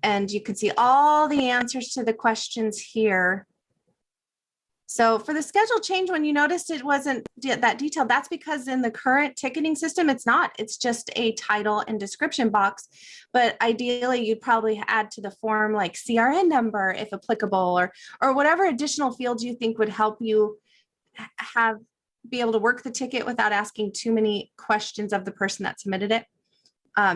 and you can see all the answers to the questions here. So for the schedule change, when you noticed it wasn't that detailed, that's because in the current ticketing system, it's not. It's just a title and description box. But ideally, you'd probably add to the form like CRN number, if applicable, or whatever additional fields you think would help you be able to work the ticket without asking too many questions of the person that submitted it.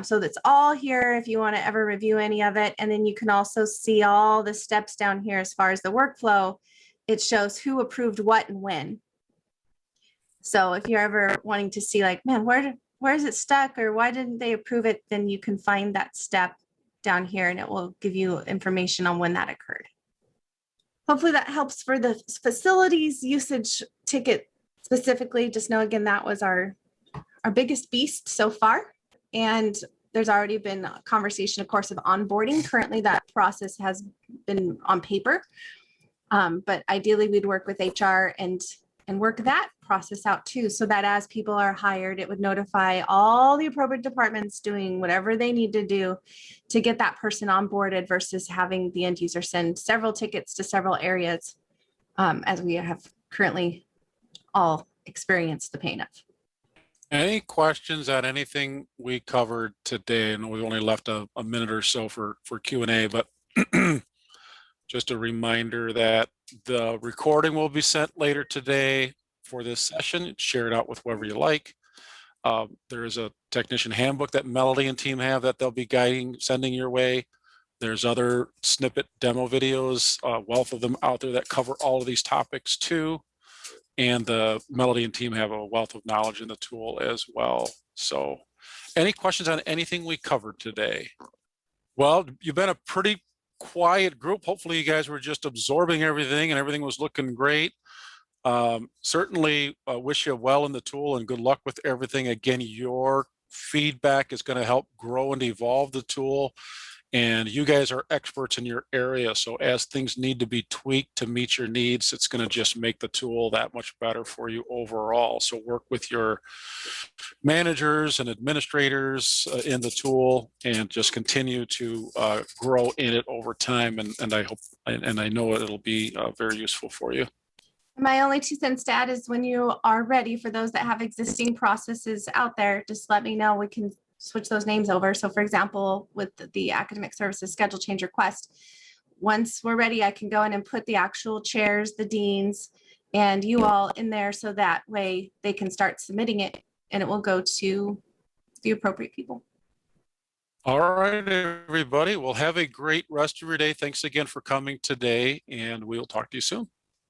So that's all here if you want to ever review any of it. And then you can also see all the steps down here as far as the workflow. It shows who approved what and when. So if you're ever wanting to see like, man, where is it stuck or why didn't they approve it? Then you can find that step down here and it will give you information on when that occurred. Hopefully that helps for the facilities usage ticket specifically. Just know again, that was our biggest beast so far. And there's already been a conversation, of course, of onboarding. Currently that process has been on paper. But ideally we'd work with HR and work that process out too, so that as people are hired, it would notify all the appropriate departments doing whatever they need to do to get that person onboarded versus having the end user send several tickets to several areas, as we have currently all experienced the pain of. Any questions on anything we covered today? And we've only left a minute or so for Q&A, but just a reminder that the recording will be sent later today for this session. Share it out with whoever you like. There is a technician handbook that Melody and team have that they'll be sending your way. There's other snippet demo videos, wealth of them out there that cover all of these topics too. And the Melody and team have a wealth of knowledge in the tool as well. So any questions on anything we covered today? Well, you've been a pretty quiet group. Hopefully you guys were just absorbing everything and everything was looking great. Certainly wish you well in the tool and good luck with everything. Again, your feedback is going to help grow and evolve the tool. And you guys are experts in your area. So as things need to be tweaked to meet your needs, it's going to just make the tool that much better for you overall. So work with your managers and administrators in the tool and just continue to grow in it over time. And I hope, and I know it'll be very useful for you. My only 2 cents to add is when you are ready, for those that have existing processes out there, just let me know. We can switch those names over. So for example, with the academic services schedule change request, once we're ready, I can go in and put the actual chairs, the deans, and you all in there, so that way they can start submitting it and it will go to the appropriate people. All right, everybody. Well, have a great rest of your day. Thanks again for coming today, and we'll talk to you soon.